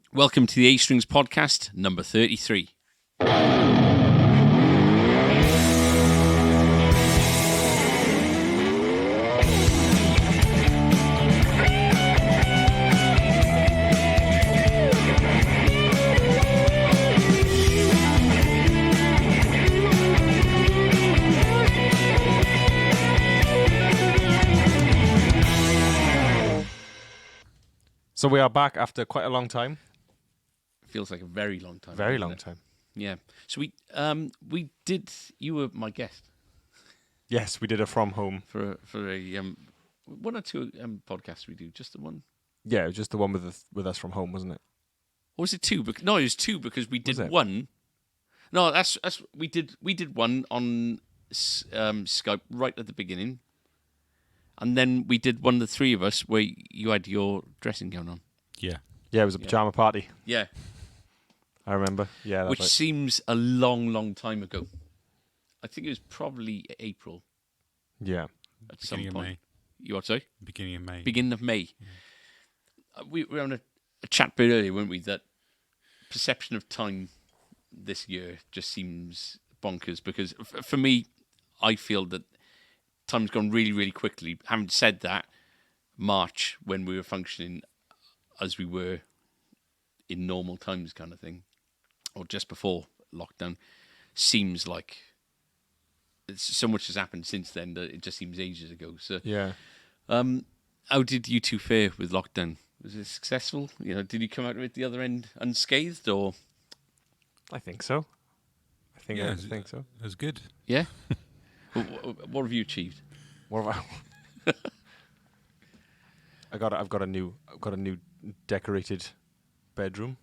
Welcome to the A Strings Podcast, number 33. So we are back after quite a long time. Feels like a very long time. Very long time. Yeah. So we did. You were my guest Yes, we did a from home. for a one or two podcasts we do. Just the one, Yeah, it was just the one with us from home, wasn't it? or was it two? No, it was two because we did Was it? one. No, that's we did one on Skype right at the beginning, and then we did one, the three of us, where you had your dressing gown on. Yeah. Yeah, it was a pajama party. Yeah. I remember. Yeah, that's Which right. seems a long, long time ago. I think it was probably April Yeah. at some Beginning of point. May. You what, sorry? Beginning of May. Beginning of May. We were on a chat bit earlier, weren't we, that perception of time this year just seems bonkers because for me, I feel that time's gone really, really quickly. Having said that, March, when we were functioning as we were in normal times kind of thing, or just before lockdown, seems like so much has happened since then that it just seems ages ago. So, Yeah. how did you two fare with lockdown? Was it successful? You know, did you come out of it the other end unscathed, or I think so. I think so. It was good. yeah? What have you achieved? What about I've got a new decorated bedroom,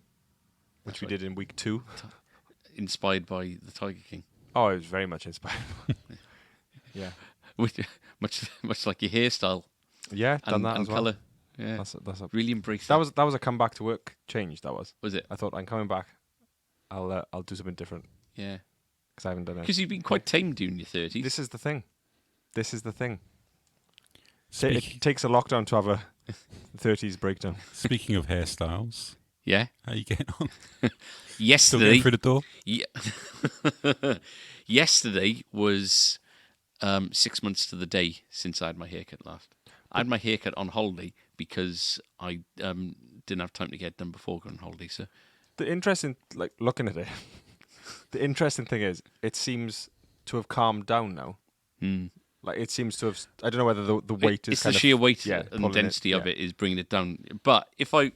which we did in week 2. Inspired by the Tiger King, Oh, it was very much inspired. Yeah. much like your hairstyle Yeah, done and, that and as well. colour. Yeah, That's a really embrace that was a come back to work change. That was. Was it? I thought I'm coming back. I'll do something different Yeah, because I haven't done it. because you've been quite tame during your 30s. This is the thing. It Speak- takes a lockdown to have a 30s breakdown. Speaking of hairstyles, Yeah. how you getting on? Still Yesterday, going through the door? yeah. Yesterday was 6 months to the day since I had my haircut last. I had my haircut on holiday because I didn't have time to get it done before going on holiday. So The interesting, like looking at it, the interesting thing is, it seems to have calmed down now. Like it seems to have. I don't know whether the weight is it's kind the of sheer weight pulling and density of yeah. it is bringing it down. But if I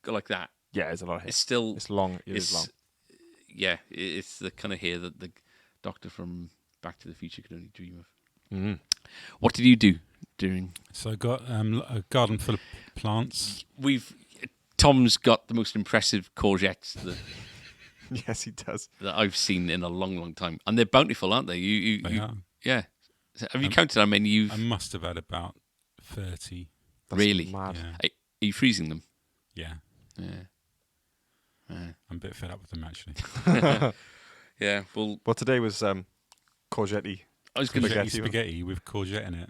go like that, Yeah, it's a lot of hair. it's still It's long. It is long. Yeah, it's the kind of hair that the doctor from Back to the Future could only dream of. Mm-hmm. What did you do during? So I got a garden full of plants. Tom's got the most impressive courgettes Yes, he does. that I've seen in a long, long time, and they're bountiful, aren't they? They are. Yeah. So have you counted how many you've? I must have had about 30. That's Really? mad. Yeah. Are you freezing them? Yeah. Yeah. I'm a bit fed up with them, actually. Yeah. Well, Well, today was courgette. I was going to. Courgette spaghetti with courgette in it.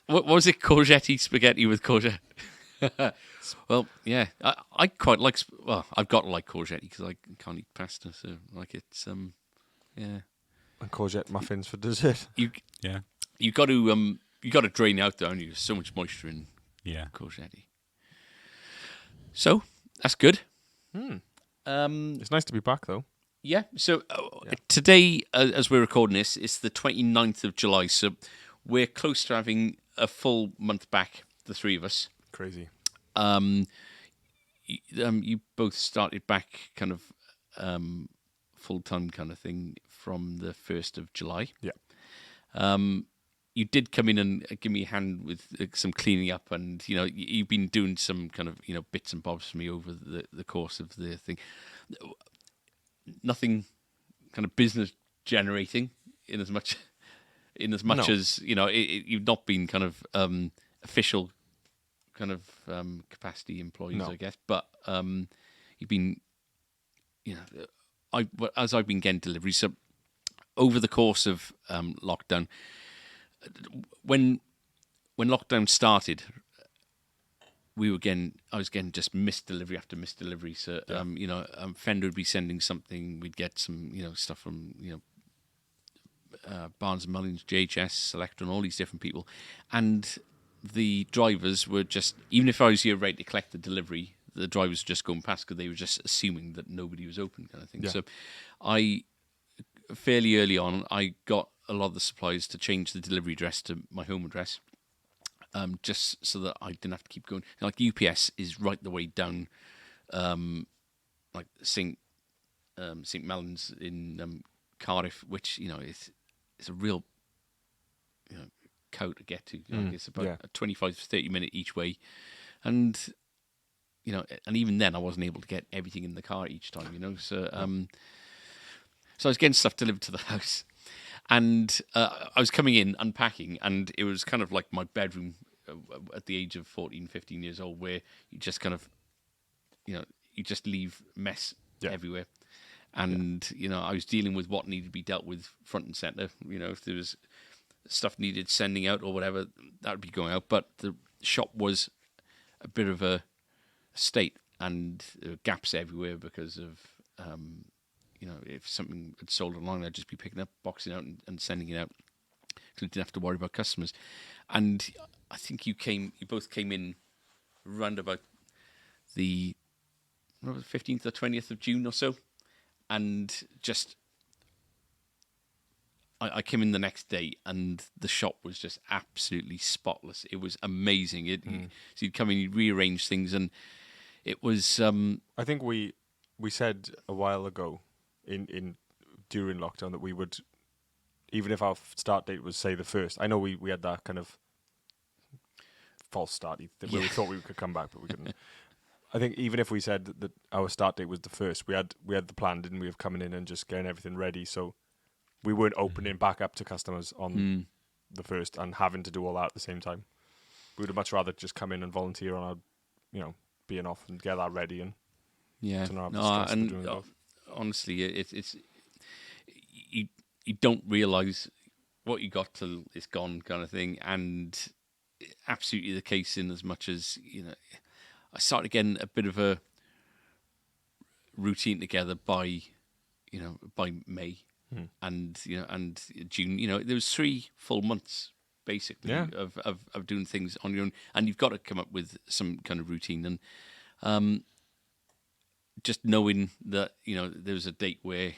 What was it? Courgette spaghetti with courgette. Well, yeah, I quite like. Well, I've got to like courgette because I can't eat pasta, so like it's yeah. And courgette muffins for dessert. Yeah. You got to drain out though, and there's so much moisture in Yeah. courgette. So that's good. It's nice to be back though. Yeah. So today, as we're recording this, it's the 29th of July. So we're close to having a full month back, the three of us. Crazy. You both started back kind of full-time kind of thing from the 1st of July. Yeah. You did come in and give me a hand with some cleaning up, and you know you've been doing some kind of bits and bobs for me over the course of the thing. Nothing kind of business generating in as much No. as you've not been kind of official kind of capacity employees, No. I guess, but you've been as I've been getting deliveries. So over the course of lockdown, when lockdown started, I was getting just missed delivery after missed delivery. So, Fender would be sending something. We'd get some, stuff from, Barnes and Mullins, JHS, Selector, and all these different people. And the drivers were just, even if I was here ready to collect the delivery, the drivers were just going past because they were just assuming that nobody was open, kind of thing. Yeah. So, fairly early on, I got a lot of the suppliers to change the delivery address to my home address. Just so that I didn't have to keep going. Like UPS is right the way down, like St. Mellons in Cardiff, which it's a real cow to get to. Like it's about a 25 to 30 minute each way, and and even then I wasn't able to get everything in the car each time. So so I was getting stuff delivered to the house. And I was coming in, unpacking, and it was kind of like my bedroom at the age of 14, 15 years old, where you just kind of, you just leave mess everywhere. And, I was dealing with what needed to be dealt with front and center. If there was stuff needed sending out or whatever, that would be going out. But the shop was a bit of a state, and there were gaps everywhere because of... if something had sold online, I'd just be picking up, boxing out, and sending it out. So I didn't have to worry about customers. And I think you both came in around about the 15th or 20th of June or so. And just, I came in the next day, and the shop was just absolutely spotless. It was amazing. So you'd come in, you'd rearrange things, and it was... I think we said a while ago, in during lockdown, that we would, even if our start date was, say, the 1st, I know we had that kind of false start where we thought we could come back, but we couldn't. I think even if we said that our start date was the 1st, we had the plan, didn't we, of coming in and just getting everything ready, so we weren't opening back up to customers on the 1st and having to do all that at the same time. We would have much rather just come in and volunteer on our, being off and get that ready and to not have the stress of doing both. Honestly, it's you don't realise what you got till it's gone, kind of thing, and absolutely the case in as much as I started getting a bit of a routine together by May, and and June. There was 3 full months basically of doing things on your own, and you've got to come up with some kind of routine, and just knowing that there's a date where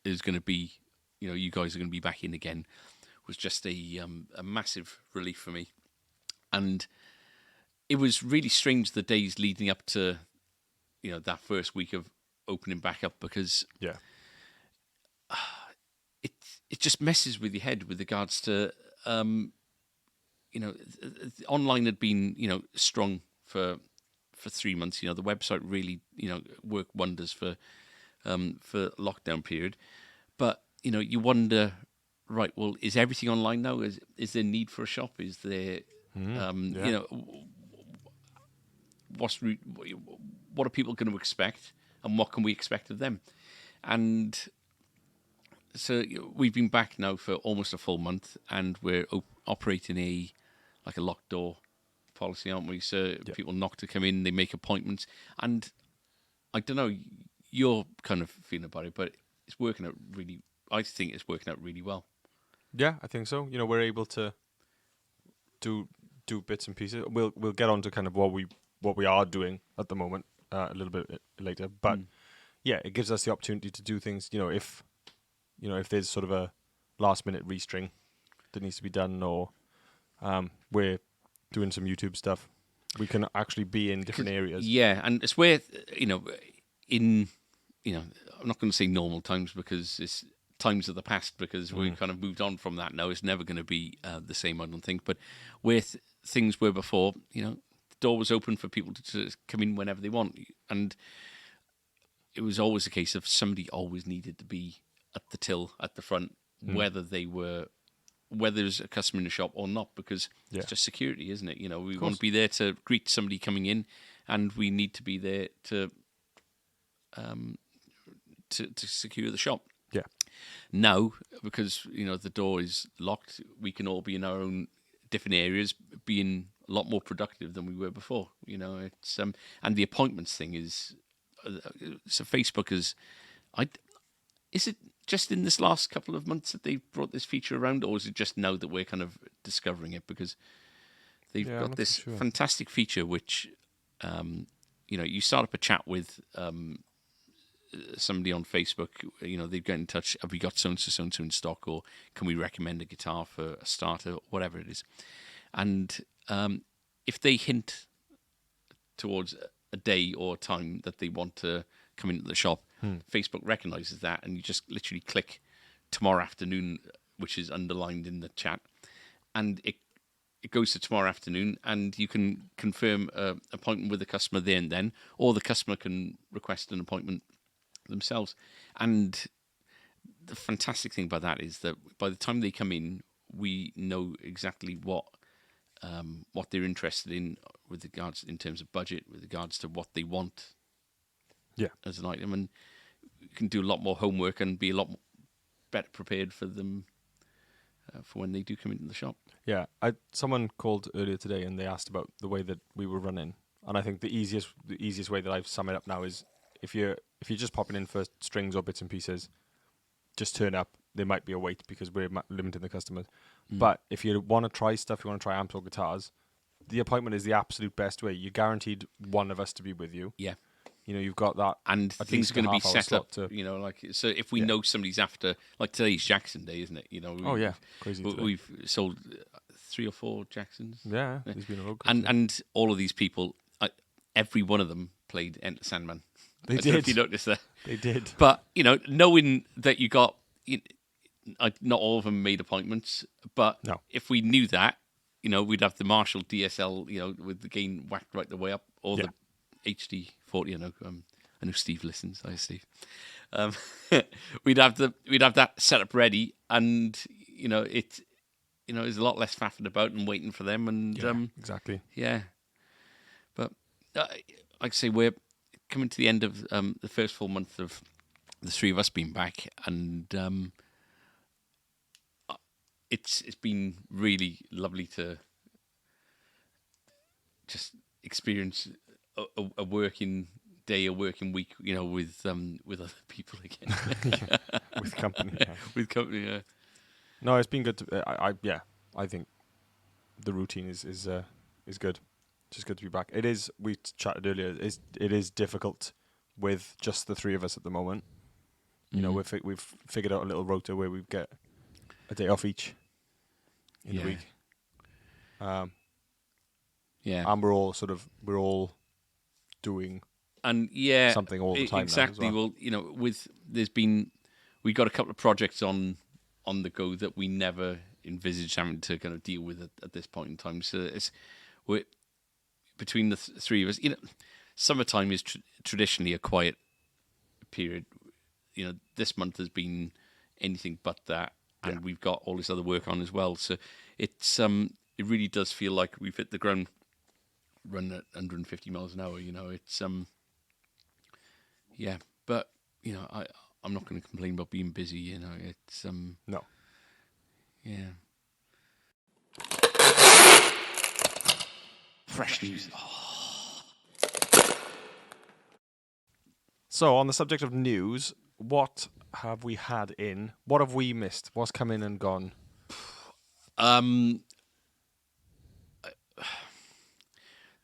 there's going to be you guys are going to be back in again was just a massive relief for me. And it was really strange the days leading up to that first week of opening back up, because it just messes with your head with regards to online had been strong for 3 months. The website really worked wonders for lockdown period, but you wonder, right, well, is everything online now? Is there need for a shop? Is there what are people going to expect, and what can we expect of them? And so we've been back now for almost a full month, and we're operating a locked door policy, aren't we? So people knock to come in, they make appointments, and I don't know your kind of feeling about it, but it's working out really. I think it's working out really well. Yeah, I think so. We're able to do bits and pieces. We'll get on to kind of what we are doing at the moment a little bit later, but it gives us the opportunity to do things. If there's sort of a last minute restring that needs to be done, or we're doing some YouTube stuff, we can actually be in different areas. Yeah, and it's where in I'm not going to say normal times, because it's times of the past, because we've kind of moved on from that now. It's never going to be the same, I don't think. But where things were before, the door was open for people to come in whenever they want, and it was always a case of somebody always needed to be at the till at the front, whether there's a customer in the shop or not, because it's just security, isn't it? We want to be there to greet somebody coming in, and we need to be there to secure the shop. Yeah. Now, because the door is locked, we can all be in our own different areas, being a lot more productive than we were before. You know, it's and the appointments thing is so Facebook is it just in this last couple of months that they've brought this feature around, or is it just now that we're kind of discovering it? Because they've I'm got not this too sure. fantastic feature which, you know, you start up a chat with somebody on Facebook. You know, they get in touch. Have we got so and so in stock, or can we recommend a guitar for a starter, or whatever it is? And if they hint towards a day or a time that they want to come into the shop, Facebook recognizes that, and you just literally click tomorrow afternoon, which is underlined in the chat, and it goes to tomorrow afternoon, and you can confirm an appointment with the customer there and then, or the customer can request an appointment themselves. And the fantastic thing about that is that by the time they come in, we know exactly what they're interested in with regards in terms of budget, with regards to what they want as an item, and we can do a lot more homework and be a lot better prepared for them for when they do come into the shop. Yeah, someone called earlier today and they asked about the way that we were running, and I think the easiest way that I've sum it up now is if you're just popping in for strings or bits and pieces, just turn up. There might be a wait because we're limiting the customers. But if you want to try stuff, you want to try amps or guitars, the appointment is the absolute best way. You're guaranteed one of us to be with you. Yeah. You know, you've got that. And at things least are going to be half-hour set slot up, to- you know, like, so if we know somebody's after, like today's Jackson Day, isn't it? You know, crazy today. we've sold 3 or 4 Jacksons. Yeah, there's been a road. And all of these people, every one of them played Enter Sandman. They I don't know if did. you noticed that. They did. But, you know, knowing that you got, not all of them made appointments, but No. if we knew that, you know, we'd have the Marshall DSL, you know, with the gain whacked right the way up, or the HD 40. I know Steve listens. Hi, Steve. We'd have that set up ready, and you know, there's a lot less faffing about and waiting for them, and exactly. yeah. But like I say, we're coming to the end of the first full month of the three of us being back, and it's been really lovely to just experience a working day, a working week, you know, with other people again. With company. Yeah. With company, yeah. No, it's been good. I think the routine is good. Just good to be back. It is. We chatted earlier. It is difficult with just the three of us at the moment. You know, we've figured out a little rota where we get a day off each in the week. And we're all doing and something all the time. Exactly. Now as well. Well, you know, we got a couple of projects on the go that we never envisaged having to kind of deal with at this point in time. So we're between the three of us. You know, summertime is traditionally a quiet period. You know, this month has been anything but that, and we've got all this other work on as well. So it's it really does feel like we've hit the ground running at 150 miles an hour. You know, it's but you know, I'm not going to complain about being busy. You know, it's No. Yeah. Fresh news. So on the subject of news, what have we had in? What have we missed? What's come in and gone?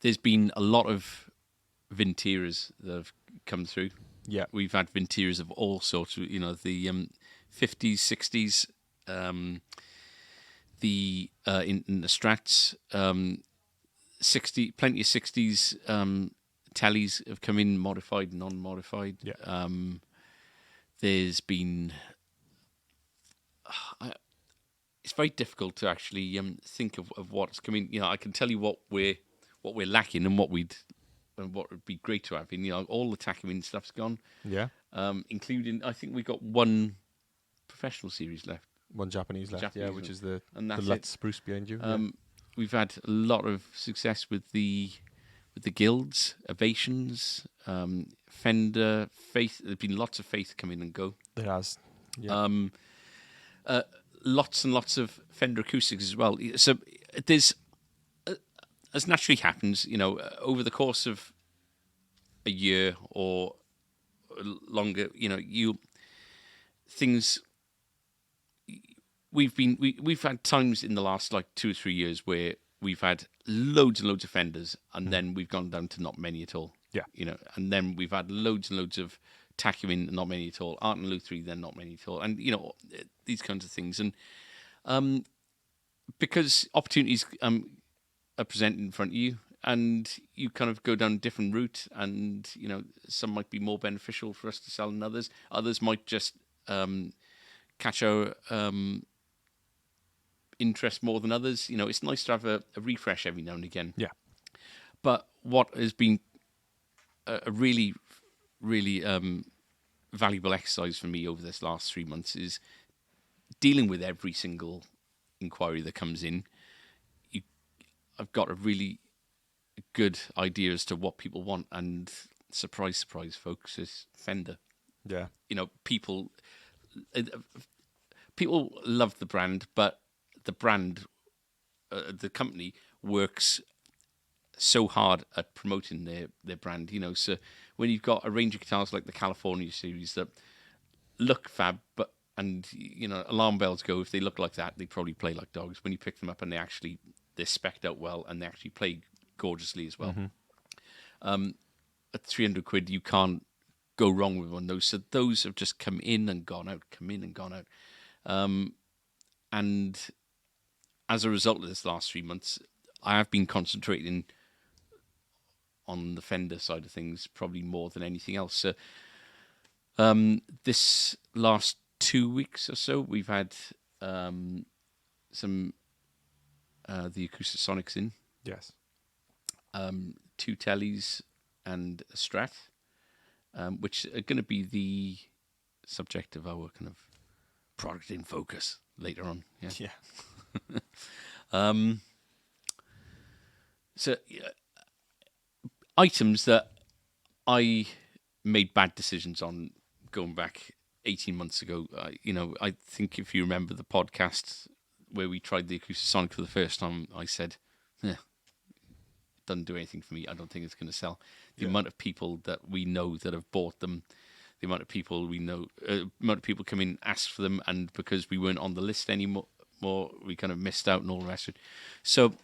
There's been a lot of Vinteras that have come through. Yeah. We've had Vinteras of all sorts. You know, the 50s, 60s, in the Strats, plenty of 60s Teles have come in, modified, non-modified. Yeah. There's been... it's very difficult to actually think of what's coming. You know, I can tell you what we're lacking and what would be great to have. And, you know, all the Takamine stuff's gone. Yeah. Including, I think we got one professional series left. One Japanese left, Japanese which one. is the that's Lutz Spruce behind you. We've had a lot of success with the guilds, Ovations, Fender, Faith. There's been lots of Faith come in and go. There has. Yeah. Lots and lots of Fender acoustics as well. So there's as naturally happens, over the course of a year or longer, things. We've had times in the last like 2 or 3 years where we've had loads and loads of Fenders, and then we've gone down to not many at all. Yeah. And then we've had loads and loads of Tacumin, not many at all. Art and Lutherie, then not many at all. And these kinds of things. And because opportunities are presented in front of you, and you kind of go down a different route, and some might be more beneficial for us to sell than others. Others might just catch our interest more than others. It's nice to have a refresh every now and again. Yeah. But what has been a really, really valuable exercise for me over this last 3 months is dealing with every single inquiry that comes in. I've got a really good idea as to what people want, and surprise, surprise, folks, is Fender. Yeah. People love the brand, but the brand, the company works so hard at promoting their brand. So when you've got a range of guitars like the California series that look fab, and alarm bells go, if they look like that, they probably play like dogs. When you pick them up and they're spec'd out well, and they actually play gorgeously as well. At 300 quid, you can't go wrong with one of those. So those have just come in and gone out, and as a result of this last 3 months, I have been concentrating on the Fender side of things probably more than anything else. So this last 2 weeks or so, we've had some the Acoustasonics in. Yes. 2 Teles and a Strat, which are going to be the subject of our kind of product in focus later on. Yeah. So items that I made bad decisions on going back 18 months ago. I think if you remember the podcast where we tried the Acoustasonic for the first time, I said, it doesn't do anything for me. I don't think it's going to sell. The amount of people that we know that have bought them, the amount of people we know, amount of people come in, ask for them, and because we weren't on the list anymore, we kind of missed out and all the rest of it. So,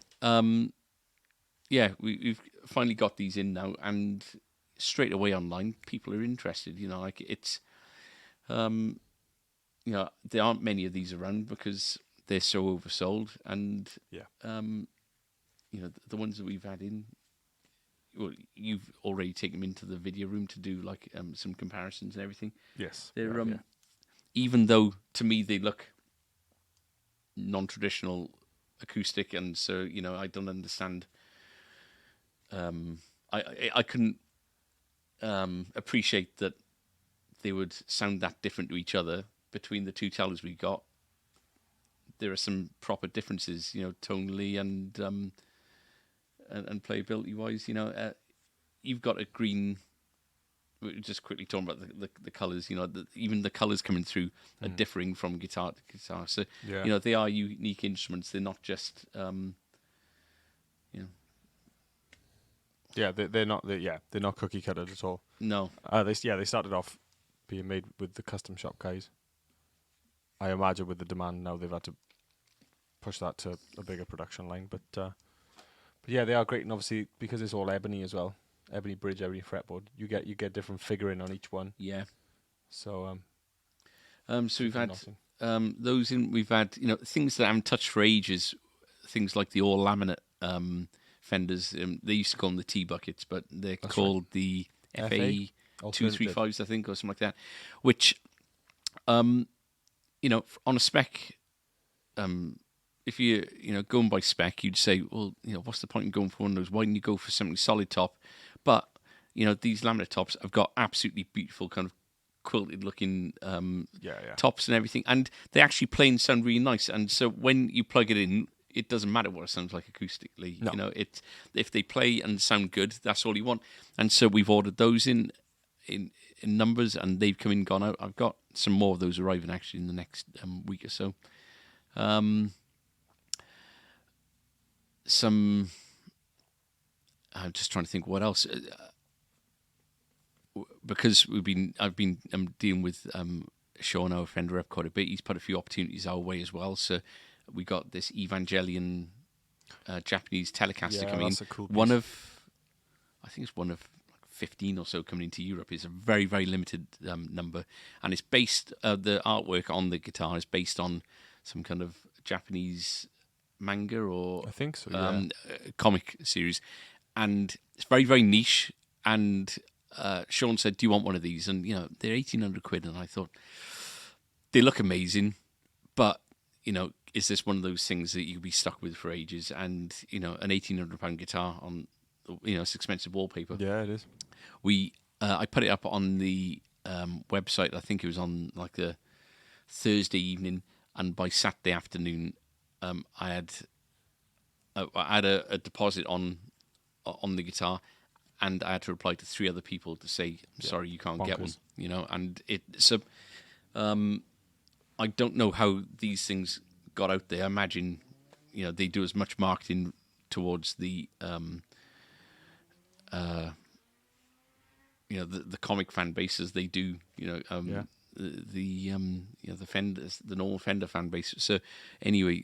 we've finally got these in now, and straight away online, people are interested. It's, there aren't many of these around because they're so oversold, and the ones that we've had in, well, you've already taken them into the video room to do like some comparisons and everything. Yes. They're even though to me they look non-traditional acoustic, and so I don't understand. I couldn't appreciate that they would sound that different to each other between the 2 Teles we got. There are some proper differences, tonally and playability wise. You've got a green. We're just quickly talking about the colours. Even the colours coming through are differing from guitar to guitar. So they are unique instruments. They're not just Yeah, they're not. They're not cookie cuttered at all. No. They started off being made with the custom shop guys. I imagine with the demand now, they've had to push that to a bigger production line. But yeah, they are great, and obviously because it's all ebony as well, ebony bridge, ebony fretboard, you get different figuring on each one. Yeah. So so we've had those in. We've had things that I haven't touched for ages. Things like the all laminate Fenders. They used to call them the T buckets, but they're called the FA 235s, I think, or something like that. Which, on a spec, if you going by spec, you'd say, well, what's the point in going for one of those? Why didn't you go for something solid top? But these laminate tops have got absolutely beautiful kind of quilted looking tops and everything, and they actually play and sound really nice. And so when you plug it in, it doesn't matter what it sounds like acoustically. No. If they play and sound good, that's all you want. And so we've ordered those in numbers, and they've come in, gone out. I've got some more of those arriving actually in the next week or so. Some I'm just trying to think what else. Because I've been dealing with Sean, our Fender rep, quite a bit. He's put a few opportunities our way as well. So we got this Evangelion Japanese Telecaster coming in. That's a cool piece. I think it's one of 15 or so coming into Europe. It's a very, very limited number, and it's based. The artwork on the guitar is based on some kind of Japanese manga or I think so. Yeah. comic series, and it's very, very niche. And Sean said, "Do you want one of these?" And they're 1,800 quid, and I thought they look amazing, but is this one of those things that you'll be stuck with for ages? And an £1,800 guitar on it's expensive wallpaper. Yeah, it is. I put it up on the website. I think it was on like the Thursday evening, and by Saturday afternoon, I had a deposit on the guitar, and I had to reply to 3 other people to say, "I'm sorry, you can't get one." Bonkers. And so I don't know how these things got out there. I imagine they do as much marketing towards the the comic fan base as they do the Fender, the normal Fender fan base. So anyway,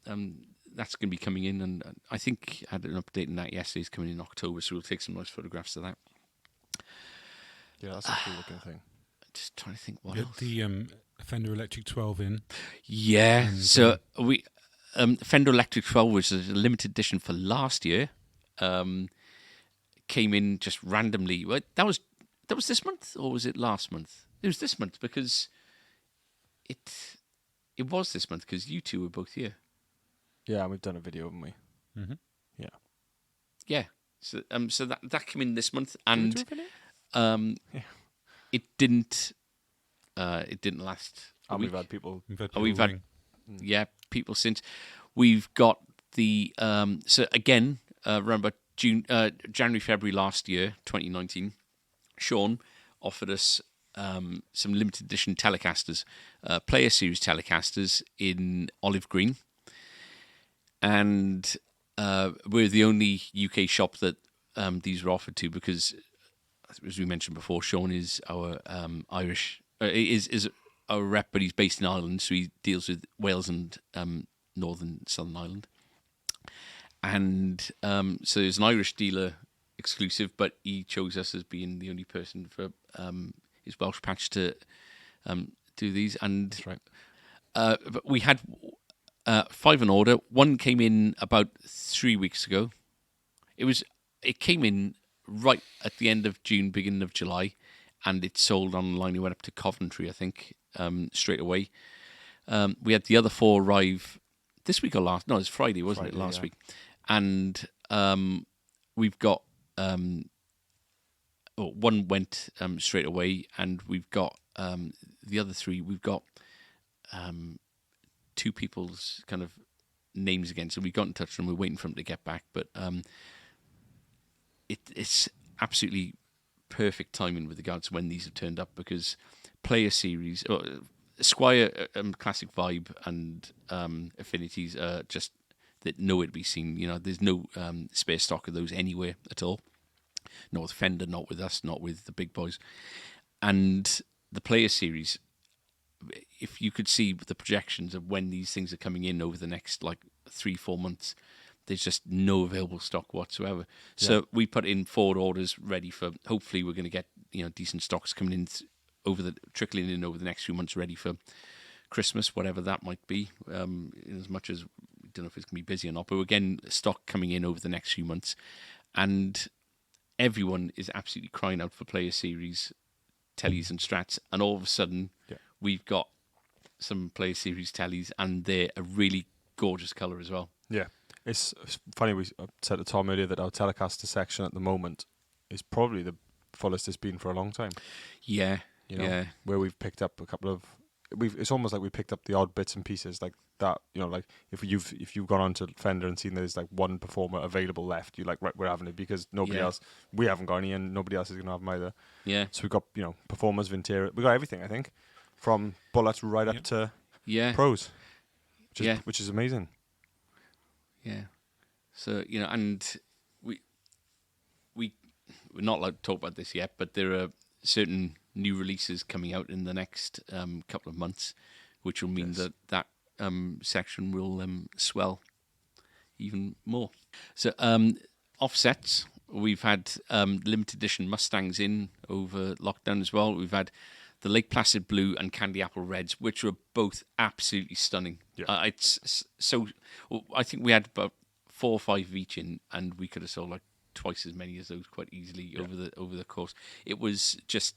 that's going to be coming in, and I think I had an update on that yesterday. It's coming in October, so we'll take some nice photographs of that. Yeah, that's a cool looking thing. Just trying to think what Get else. the Fender Electric 12 in. Yeah, And, so we Fender Electric 12 was a limited edition for last year. Came in just randomly. Well, that was this month, or was it last month? It was this month because it was this month because you two were both here. Yeah, and we've done a video, haven't we? Mm-hmm. Yeah. Yeah. So that came in this month, and Did we do a video? Yeah. it didn't last. And we've had people. We've had people since. We've got the so again, remember January, February last year, 2019, Sean offered us some limited edition Telecasters, Player Series Telecasters in olive green, and we're the only UK shop that these were offered to, because, as we mentioned before, Sean is our Irish is our rep, but he's based in Ireland, so he deals with Wales and Southern Ireland. And so there's an Irish dealer exclusive, but he chose us as being the only person for his Welsh patch to do these. And That's right. but we had 5 on order. One came in about 3 weeks ago. It came in right at the end of June, beginning of July, and it sold online. It went up to Coventry, I think, straight away. We had the other 4 arrive this week or last. No, it was Friday, wasn't it? Last week. And we've got one went straight away, and we've got the other 3. We've got 2 people's kind of names again, so we got in touch with them. We're waiting for them to get back, but it's absolutely perfect timing with regards to when these have turned up, because Player Series, Squire Classic Vibe and Affinities are just that nowhere to be seen. There's no spare stock of those anywhere at all. Not with Fender, not with us, not with the big boys. And the Player Series, if you could see the projections of when these things are coming in over the next 3-4 months, there's just no available stock whatsoever. So we put in forward orders ready for. Hopefully, we're going to get decent stocks coming in trickling in over the next few months, ready for Christmas, whatever that might be. As much as we don't know if it's going to be busy or not, but again, stock coming in over the next few months, and everyone is absolutely crying out for Player Series Teles and Strats, and all of a sudden we've got some Player Series Teles, and they're a really gorgeous colour as well. Yeah. It's funny, we said to Tom earlier that our Telecaster section at the moment is probably the fullest it's been for a long time. Yeah, Where we've picked up a couple of... It's almost like we picked up the odd bits and pieces like that. If you've gone onto Fender and seen there's one performer available left, you're like, right, we're having it, because nobody else... We haven't got any, and nobody else is going to have them either. Yeah. So we've got, performers, Vintera. We've got everything, I think, from bullets right up to pros, which is amazing. Yeah. So, and we're not allowed to talk about this yet, but there are certain new releases coming out in the next couple of months, which will mean that section will swell even more. So offsets, we've had limited edition Mustangs in over lockdown as well. We've had the Lake Placid Blue and Candy Apple Reds, which were both absolutely stunning. Yeah. It's so. I think we had about 4 or 5 each in, and we could have sold like twice as many as those quite easily over the course. It was just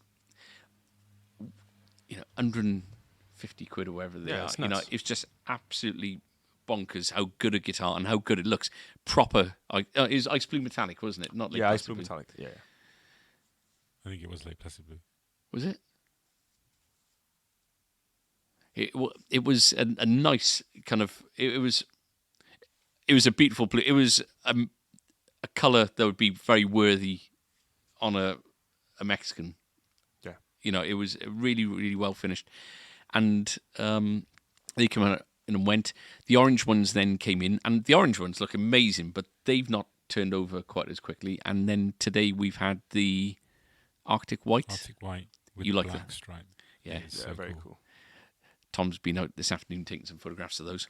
150 quid or whatever they are. It's nuts. It's just absolutely bonkers how good a guitar and how good it looks. Proper. It was Ice Blue Metallic, wasn't it? Not Lake Ice Placid Blue Metallic. Yeah. I think it was Lake Placid Blue. Was it? It was a nice kind of. It was a beautiful blue. It was a color that would be very worthy on a Mexican. Yeah. It was really, really well finished, and they came out and went. The orange ones then came in, and the orange ones look amazing, but they've not turned over quite as quickly. And then today we've had the Arctic White. Arctic White with You the like black that? stripe. Yeah. It's Yeah, so very cool. Tom's been out this afternoon taking some photographs of those.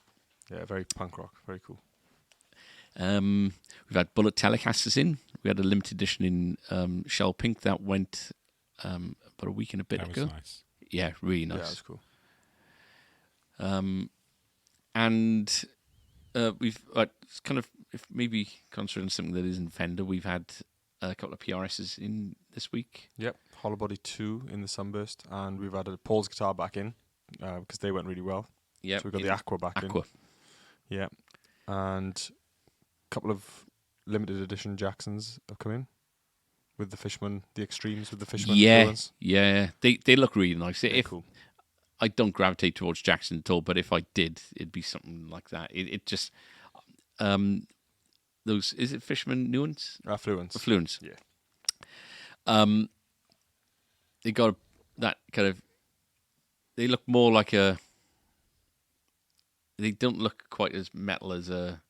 Yeah, very punk rock. Very cool. We've had Bullet Telecasters in. We had a limited edition in Shell Pink that went about a week and a bit That ago. was nice. Yeah, really nice. Yeah, that was cool. And we've kind of, if maybe considering something that isn't Fender, we've had a couple of PRSs in this week. Yep. Hollow Body 2 in the Sunburst, and we've added Paul's guitar back in because they went really well. Yeah, So we've got the Aqua back Aqua. in. Yeah. And a couple of limited edition Jacksons have come in with the Fishman, the Extremes with the Fishman influence. Yeah, they look really nice. They're If cool. I don't gravitate towards Jackson at all, but if I did, it'd be something like that. It just those, is it Fishman nuance? Affluence. Affluence. Yeah. They got that kind of. They look more like a. They don't look quite as metal as an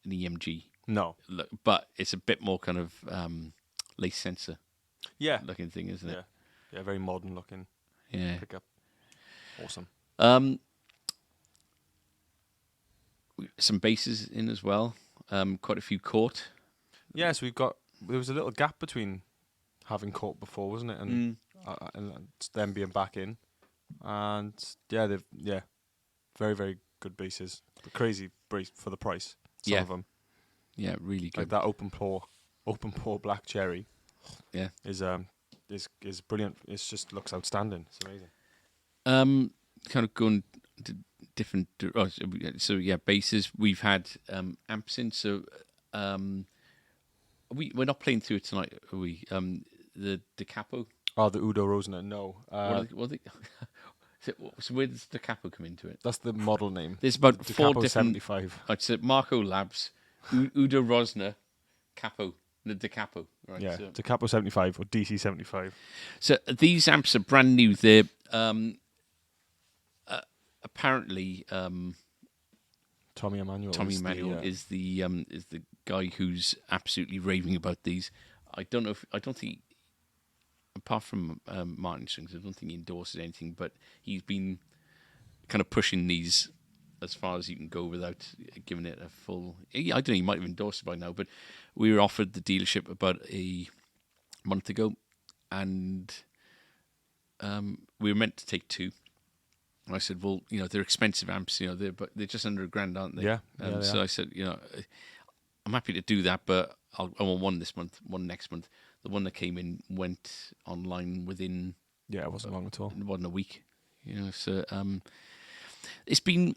EMG No. look, but it's a bit more kind of lace sensor Yeah. looking thing, isn't it? Yeah. Yeah, very modern looking Yeah. pickup. Awesome. Some basses in as well. Quite a few caught. Yeah, so there was a little gap between having caught before, wasn't it? And them being back in. And very, very good basses. Crazy brace for the price. Some of them. Yeah, really good. Like that open pore black cherry. Yeah. Is brilliant. It just looks outstanding. It's amazing. Kind of going to different. So yeah, basses. We've had amps in. So we're not playing through it tonight, are we? The Da Capo. Oh, the Udo Rosner. No. What are they? So where does Da Capo come into it? That's the model name. There's about Da 4 Capo different. 75. It's Marco Labs, Udo Rosner, Capo, the Da Capo. Right. Yeah, So, Da Capo 75 or DC 75. so these amps are brand new. They're apparently Tommy Emmanuel. Emmanuel is the guy who's absolutely raving about these. I don't think, apart from Martin Strings, I don't think he endorses anything, but he's been kind of pushing these as far as you can go without giving it a full. I don't know, he might have endorsed it by now, but we were offered the dealership about a month ago, and we were meant to take 2. And I said, well, they're expensive amps, but they're just under $1,000, aren't they? Yeah. So I said, I'm happy to do that, but I want one this month, one next month. The one that came in went online within. Yeah, it wasn't long at all. It wasn't a week, So it's been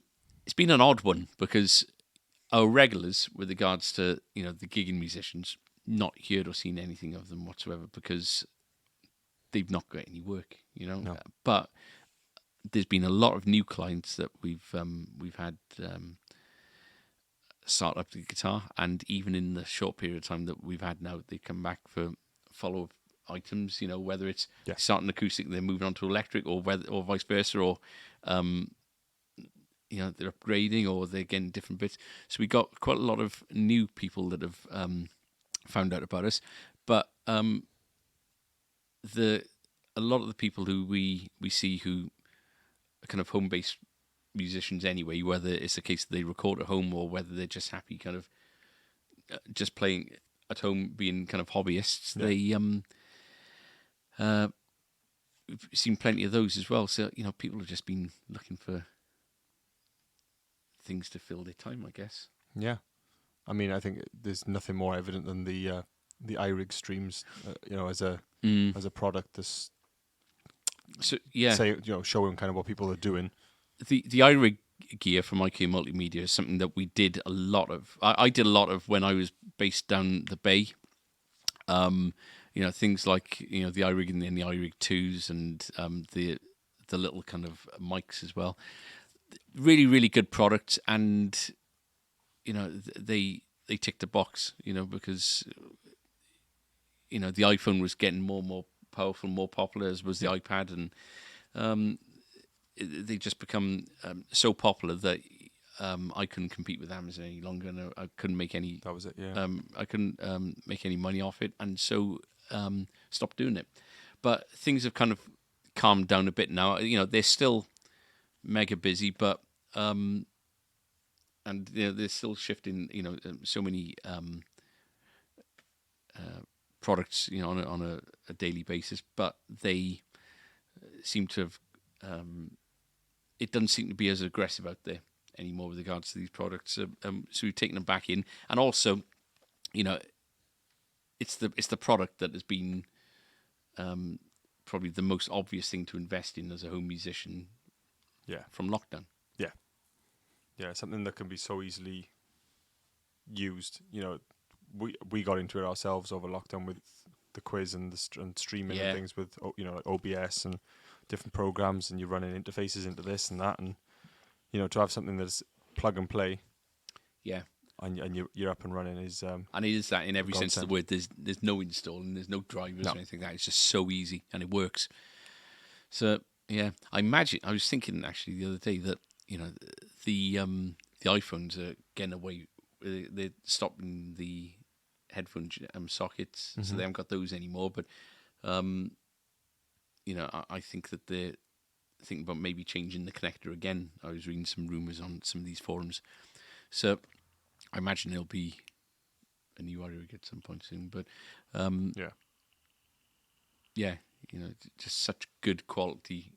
an odd one because our regulars, with regards to the gigging musicians, not heard or seen anything of them whatsoever because they've not got any work, No. But there's been a lot of new clients that we've had start up the guitar, and even in the short period of time that we've had now, they come back for follow-up items. Whether it's starting acoustic, they're moving on to electric, or vice versa, or they're upgrading, or they're getting different bits. So we got quite a lot of new people that have found out about us. a lot of the people who we see who are kind of home-based musicians anyway, whether it's a case that they record at home or whether they're just happy kind of just playing at home, being kind of hobbyists, we've seen plenty of those as well. So, people have just been looking for things to fill their time, I guess. Yeah. I mean, I think there's nothing more evident than the iRig streams, as a product that's showing kind of what people are doing. The iRig gear from IK Multimedia is something that we did a lot of. I did a lot of when I was based down the Bay. Things like the iRig and the iRig 2s and the little kind of mics as well. Really, really good products, and they ticked the box. Because the iPhone was getting more and more powerful, more popular, as was the iPad, and they just become so popular that I couldn't compete with Amazon any longer, and I couldn't make any. That was it. Yeah. I couldn't make any money off it, and so stopped doing it. But things have kind of calmed down a bit now. They're still mega busy, but and they're still shifting. So many products, on a daily basis, but they seem to have. It doesn't seem to be as aggressive out there anymore with regards to these products. So we've taken them back in, and also, it's the product that has been probably the most obvious thing to invest in as a home musician. Yeah. From lockdown. Yeah. Yeah, something that can be so easily used. We got into it ourselves over lockdown with the quiz and and streaming and things with like OBS and different programs, and you're running interfaces into this and that, and to have something that's plug and play, and you're up and running is and it is that in every sense of the word. There's no installing, there's no drivers or anything like that. It's just so easy and it works. So I imagine, I was thinking actually the other day that the iPhones are getting away. They're stopping the headphone sockets, so they haven't got those anymore. But I think that they're thinking about maybe changing the connector again. I was reading some rumours on some of these forums, so I imagine there'll be a new iRig at some point soon. But just such good quality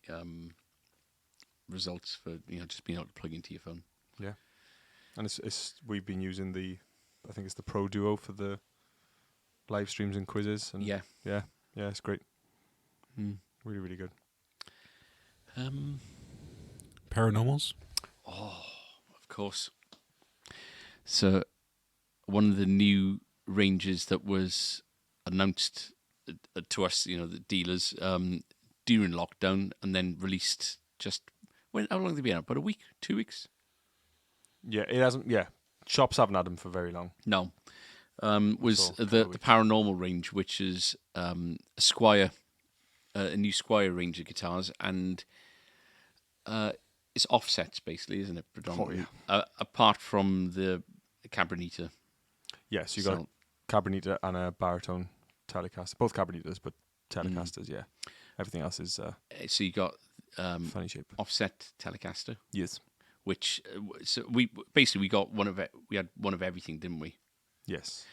results for just being able to plug into your phone. Yeah, and it's we've been using I think it's the Pro Duo for the live streams and quizzes, and yeah, it's great. Really, really good. Paranormals? Oh, of course. So, one of the new ranges that was announced to us, the dealers, during lockdown, and then released how long have they been out? About a week? 2 weeks? Yeah, it hasn't. Yeah, shops haven't had them for very long. No. Was the Paranormal range, which is a Squier. A new Squier range of guitars, and it's offsets basically, isn't it? Predominantly, apart from the Cabronita. Yes, you got a Cabronita and a baritone Telecaster, both Cabronitas, but Telecasters. Yeah, everything else is. So you got funny shape offset Telecaster. Yes, which so we got one of it. We had one of everything, didn't we? Yes.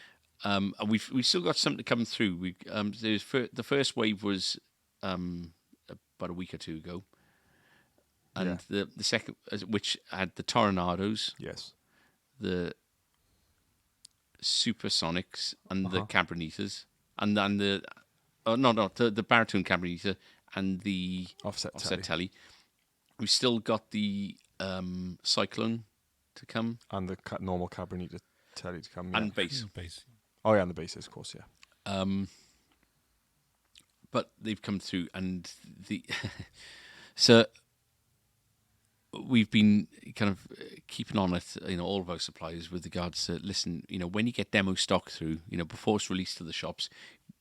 And we've still got something to come through. The first wave was about a week or two ago, and the second, which had the Tornadoes, yes, the Supersonics, and the Cabronitas, and then the baritone Cabronita and the offset Tele. We've still got the Cyclone to come, and the normal Cabronita Tele to come, and bass. Oh yeah, and the basses, of course, yeah. But they've come through, and so we've been kind of keeping on it, all of our suppliers with regards to, listen, when you get demo stock through, before it's released to the shops,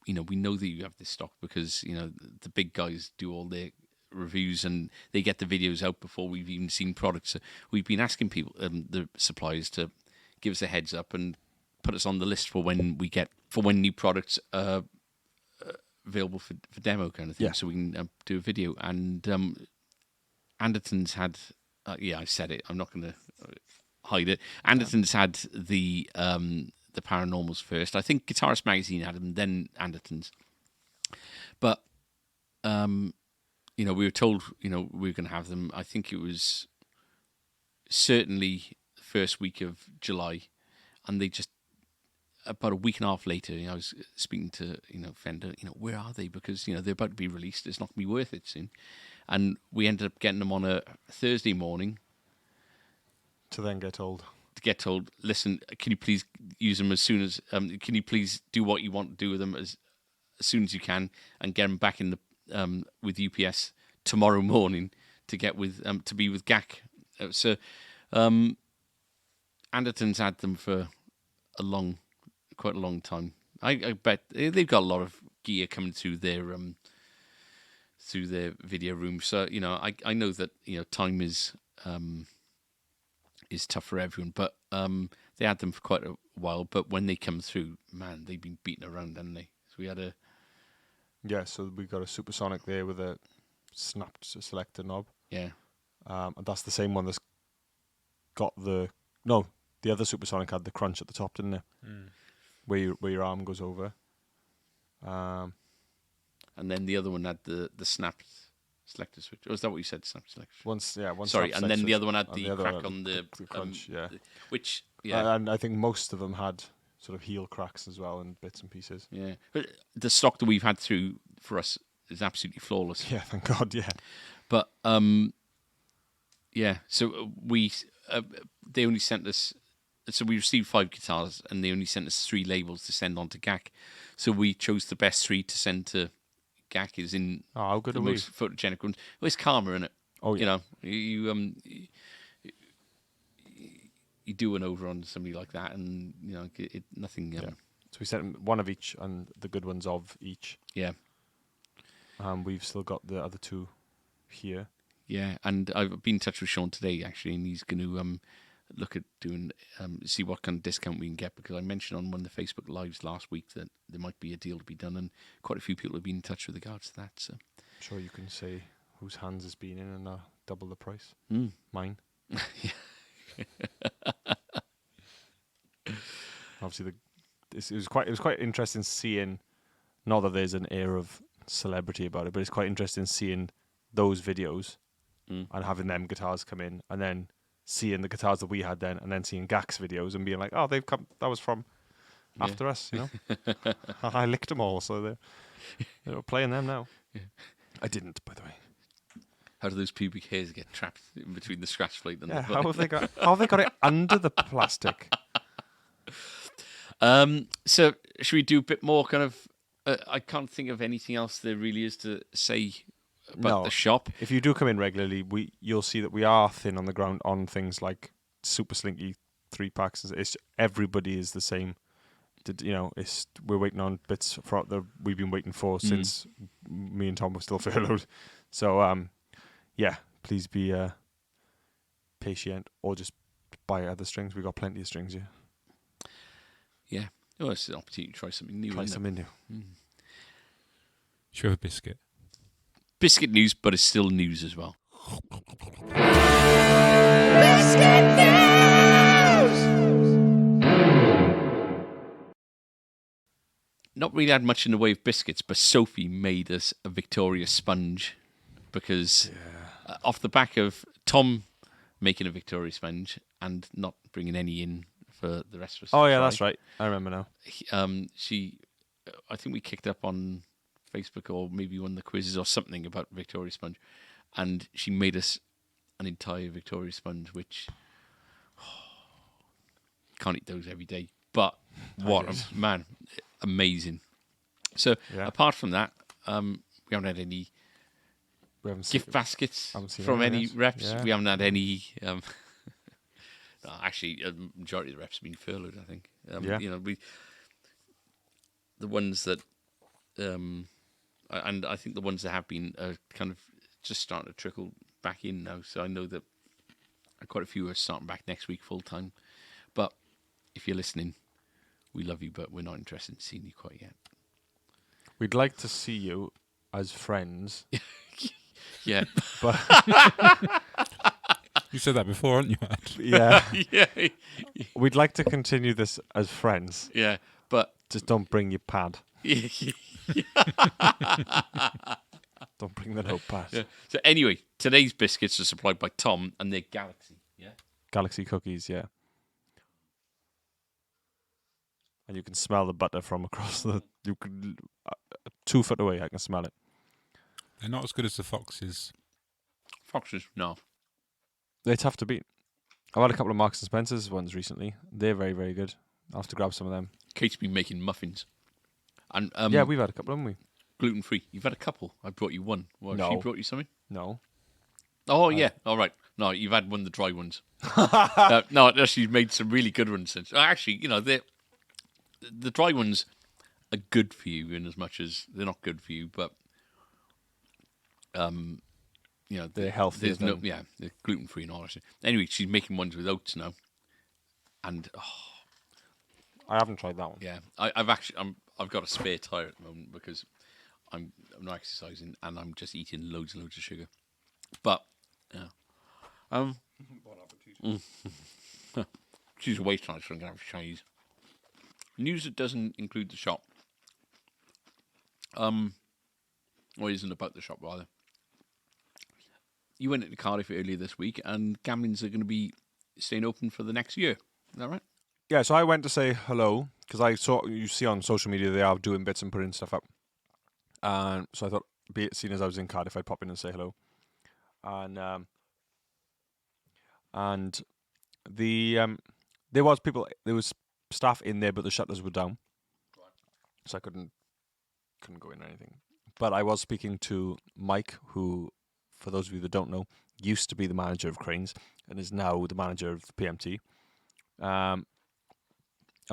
we know that you have this stock because, the big guys do all their reviews and they get the videos out before we've even seen products. So we've been asking people, the suppliers, to give us a heads up and put us on the list for when new products are available for demo kind of thing, Yeah. so we can do a video. And Anderton's had, I said it. I'm not going to hide it. Anderton's had the Paranormals first. I think Guitarist Magazine had them, then Anderton's. But we were told, we were going to have them. I think it was certainly the first week of July, and they just about a week and a half later, I was speaking to Fender, where are they? Because they're about to be released. It's not going to be worth it soon. And we ended up getting them on a Thursday morning. To then get told. To get told, listen, can you please use them as soon as? Can you please do what you want to do with them as soon as you can, and get them back in the with UPS tomorrow morning to get with to be with GAC. So Anderton's had them for quite a long time. I bet they've got a lot of gear coming through their video room. So I know that time is tough for everyone, but they had them for quite a while. But when they come through, man, they've been beaten around, haven't they? So we had a so we got a Supersonic there with a snapped selector knob. Yeah. And that's the same one that's got the other Supersonic had the crunch at the top, didn't it? Where your arm goes over. And then the other one had the snapped selector switch. Or is that what you said? Snapped selector switch? One Sorry, snapped and then selector the other one had and the other crack one on the crunch, which and I think most of them had sort of heel cracks as well and bits and pieces. Yeah. But the stock that we've had through for us is absolutely flawless. Yeah, thank God, yeah. But so they only sent us. So we received 5 guitars, and they only sent us 3 labels to send on to GAC. So we chose the best 3 to send to GAC. Is in how good the are most photogenic ones. Well, it's karma, isn't it? Oh yeah. You do an over on somebody like that, and nothing. So we sent one of each, and the good ones of each. Yeah. We've still got the other 2 here. Yeah, and I've been in touch with Sean today actually, and he's going to look at doing see what kind of discount we can get, because I mentioned on one of the Facebook lives last week that there might be a deal to be done, and quite a few people have been in touch with regards to that. So I'm sure you can say whose hands it's been in and double the price. Mine. Obviously, it was quite interesting seeing. Not that there's an air of celebrity about it, but it's quite interesting seeing those videos and having them guitars come in, and then seeing the guitars that we had then, and then seeing GAC's videos and being like, oh, they've come. That was from after us, I licked them all, so they were playing them now. Yeah. I didn't, by the way. How do those pubic hairs get trapped in between the scratch plate and the how have they got it under the plastic? So should we do a bit more kind of? I can't think of anything else there really is to say about the shop. If you do come in regularly, you'll see that we are thin on the ground on things like super slinky 3-packs. Everybody is the same. We're waiting on bits we've been waiting for since me and Tom were still furloughed. So please be patient, or just buy other strings. We've got plenty of strings here. Yeah. Oh, it's an opportunity to try something new. Try something new. Should we have a biscuit? Biscuit news, but it's still news as well. Biscuit news! Not really had much in the way of biscuits, but Sophie made us a Victoria sponge, because off the back of Tom making a Victoria sponge and not bringing any in for the rest of us. Oh yeah, that's right. I remember now. I think we kicked up on Facebook or maybe one of the quizzes or something about Victoria sponge, and she made us an entire Victoria sponge, which can't eat those every day. But man, amazing. So apart from that, we haven't had any gift baskets from any reps. Yeah. We haven't had any. Actually, a majority of the reps have been furloughed, I think. The ones that, and I think the ones that have been are kind of just starting to trickle back in now. So I know that quite a few are starting back next week full time. But if you're listening, we love you, but we're not interested in seeing you quite yet. We'd like to see you as friends, Yeah. but You said that before, haven't you, Ad? yeah, Yeah. we'd like to continue this as friends. Yeah. But Just don't bring your pad. yeah. Don't bring the notepad. Yeah. So anyway, today's biscuits are supplied by Tom and they're Galaxy. Yeah. Galaxy cookies, yeah. And you can smell the butter from across the. You can 2 foot away. I can smell it. They're not as good as the Foxes. Foxes, no. They're tough to beat. I've had a couple of Marks and Spencer's ones recently. They're very, very good. I'll have to grab some of them. Kate's been making muffins. And Yeah, we've had a couple, haven't we? gluten free. You've had a couple. I brought you one. Well, No. She brought you something? No. Oh, yeah. All right. No, you've had one of the dry ones. No, she's made some really good ones since. Actually, you know, the dry ones are good for you in as much as they're not good for you, but you know, They're healthy. there's no, yeah, they're gluten free and all that shit. Anyway, she's making ones with oats now, and I haven't tried that one. yeah, I've got a spare tire at the moment because I'm not exercising and I'm just eating loads and loads of sugar. But yeah, she's a waste tonight, so I'm gonna have Chinese. News that doesn't include the shop. Or isn't about the shop rather. You went into Cardiff earlier this week, and Gamblings are going to be staying open for the next year. Is that right? Yeah, so I went to say hello because I saw you see on social media they are doing bits and putting stuff up, and so I thought, be it seen as I was in Cardiff, I'd pop in and say hello, and there was staff in there, but the shutters were down, so I couldn't go in or anything. But I was speaking to Mike, who, for those of you that don't know, used to be the manager of Cranes and is now the manager of PMT. And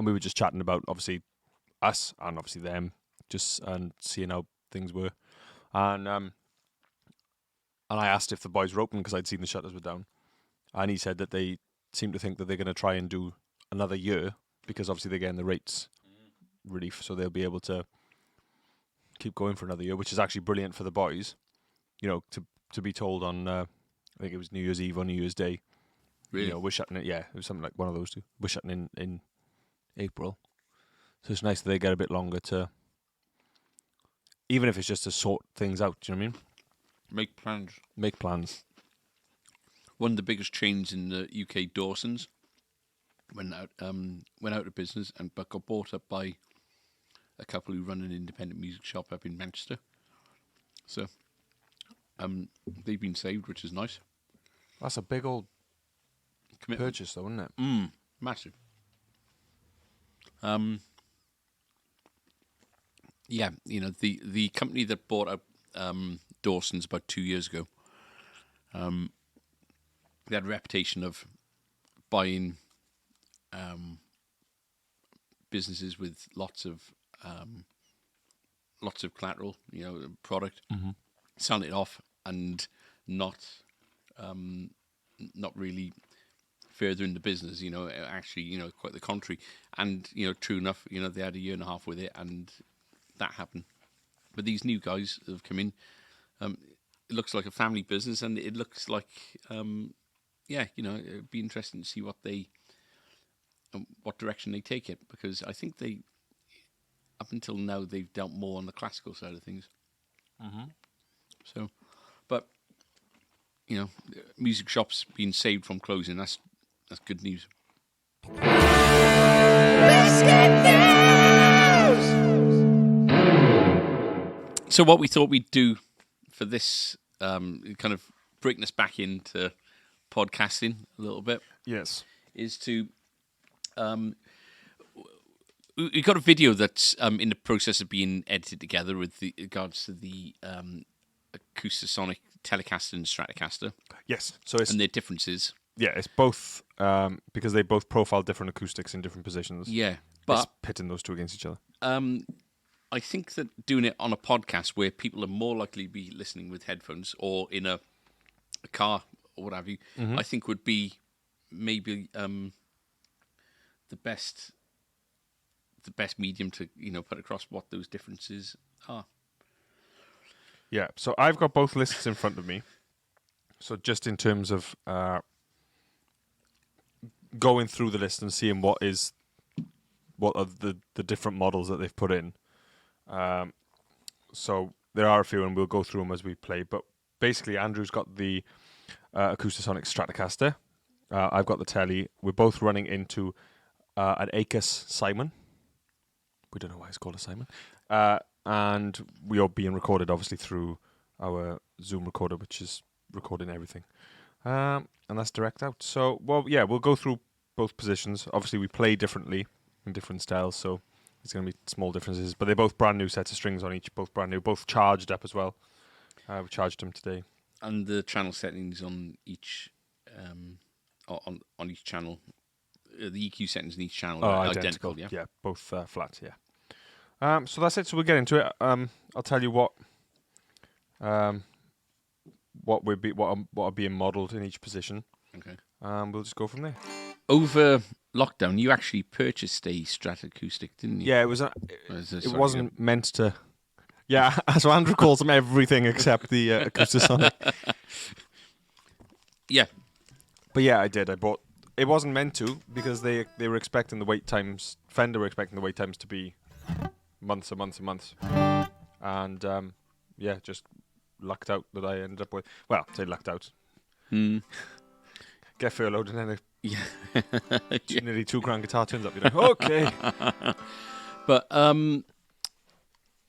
we were just chatting about, obviously, us and obviously them, and seeing how things were. And I asked if the boys were open because I'd seen the shutters were down. And he said that they seem to think that they're going to try and do another year because obviously they're getting the rates relief, so they'll be able to keep going for another year, which is actually brilliant for the boys. You know, to be told on, I think it was New Year's Eve or New Year's Day. Really? You know, we're shutting it. Yeah, it was something like one of those two. We're shutting in April, so it's nice that they get a bit longer to, even if it's just to sort things out. Do you know what I mean? Make plans. Make plans. One of the biggest chains in the UK, Dawson's, went out of business but got bought up by a couple who run an independent music shop up in Manchester. So they've been saved, which is nice. That's a big old Commitment. purchase, though, isn't it? Massive. Yeah, you know, the company that bought up Dawson's about 2 years ago, they had a reputation of buying businesses with lots of collateral, you know, product, selling it off and not really furthering the business, you know, actually, you know, quite the contrary. And, you know, true enough, you know, they had a year and a half with it and that happened. But these new guys have come in, it looks like a family business and it looks like, yeah, you know, it'd be interesting to see what direction they take it, because I think they, up until now, they've dealt more on the classical side of things. So, but, you know, music shops being saved from closing, that's good news. Biscuit News! So what we thought we'd do for this, kind of breaking us back into podcasting a little bit, Yes. is to, we got a video that's in the process of being edited together with regards to the Acoustasonic Telecaster and Stratocaster Yes. So it's and their differences. it's both because they both profile different acoustics in different positions. Yeah, It's but pitting those two against each other. I think that doing it on a podcast where people are more likely to be listening with headphones or in a car or what have you, I think would be maybe the best medium to, you know, put across what those differences Ah, Yeah, so I've got both lists in front of me. So just in terms of going through the list and seeing what are the different models that they've put in. So there are a few, and we'll go through them as we play. But basically, Andrew's got the Acoustasonic Stratocaster. I've got the Tele. We're both running into an Acus Simon. We don't know why it's called a Simon. And we are being recorded, obviously, through our Zoom recorder, which is recording everything. And that's direct out. So, well, yeah, we'll go through both positions. Obviously, we play differently in different styles, so there's going to be small differences. But they're both brand new sets of strings on each, both brand new, both charged up as well. We charged them today. and the channel settings on each on each channel, the EQ settings in each channel are identical. Yeah. Yeah, both flat. Yeah. So that's it. So we'll get into it. I'll tell you what are being modelled in each position. Okay. We'll just go from there. Over lockdown, you actually purchased a Strat acoustic, didn't you? Yeah, it was. Or is this- It sorry, wasn't meant to. Yeah, so Andrew calls them everything except the Acoustasonic. Yeah. But yeah, I did. I bought. It wasn't meant to because they were expecting the wait times. Fender were expecting the wait times to be months and months and months, and yeah, just lucked out that I ended up with. Well, say lucked out. Get furloughed and then Yeah. nearly £2,000 guitar turns up. You're like, okay. But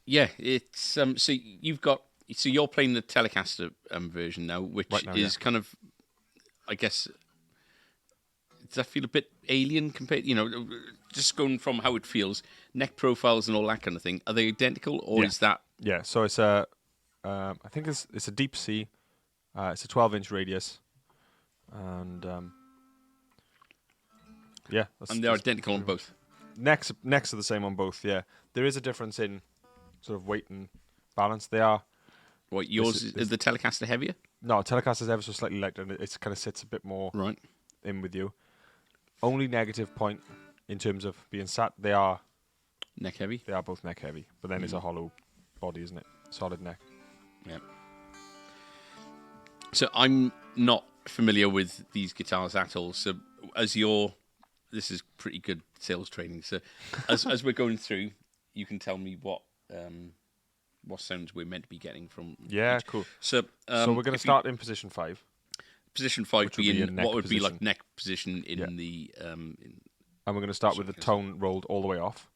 yeah, it's so you're playing the Telecaster version now, which Right now, is kind of, I guess, does that feel a bit alien compared? Just going from how it feels, neck profiles and all that kind of thing. Are they identical, or Yeah. is that? Yeah, so it's I think it's a deep C. It's a 12-inch radius, and yeah, And they're identical on both. necks are the same on both. Yeah, there is a difference in sort of weight and balance. They are. What yours is- is the Telecaster heavier? No, Telecaster's ever so slightly lighter, and it kind of sits a bit more Right. in with you. Only negative point in terms of being sat, they are Neck heavy. both neck heavy, but then it's a hollow body, isn't it? Solid neck. Yeah. So I'm not familiar with these guitars at all. So this is pretty good sales training. So as we're going through, you can tell me what sounds we're meant to be getting from. Yeah, each. cool. So So we're going to start in position 5. position 5 which would be a being neck what would be like position. neck position in Yeah. the And we're going to start with the tone rolled all the way off.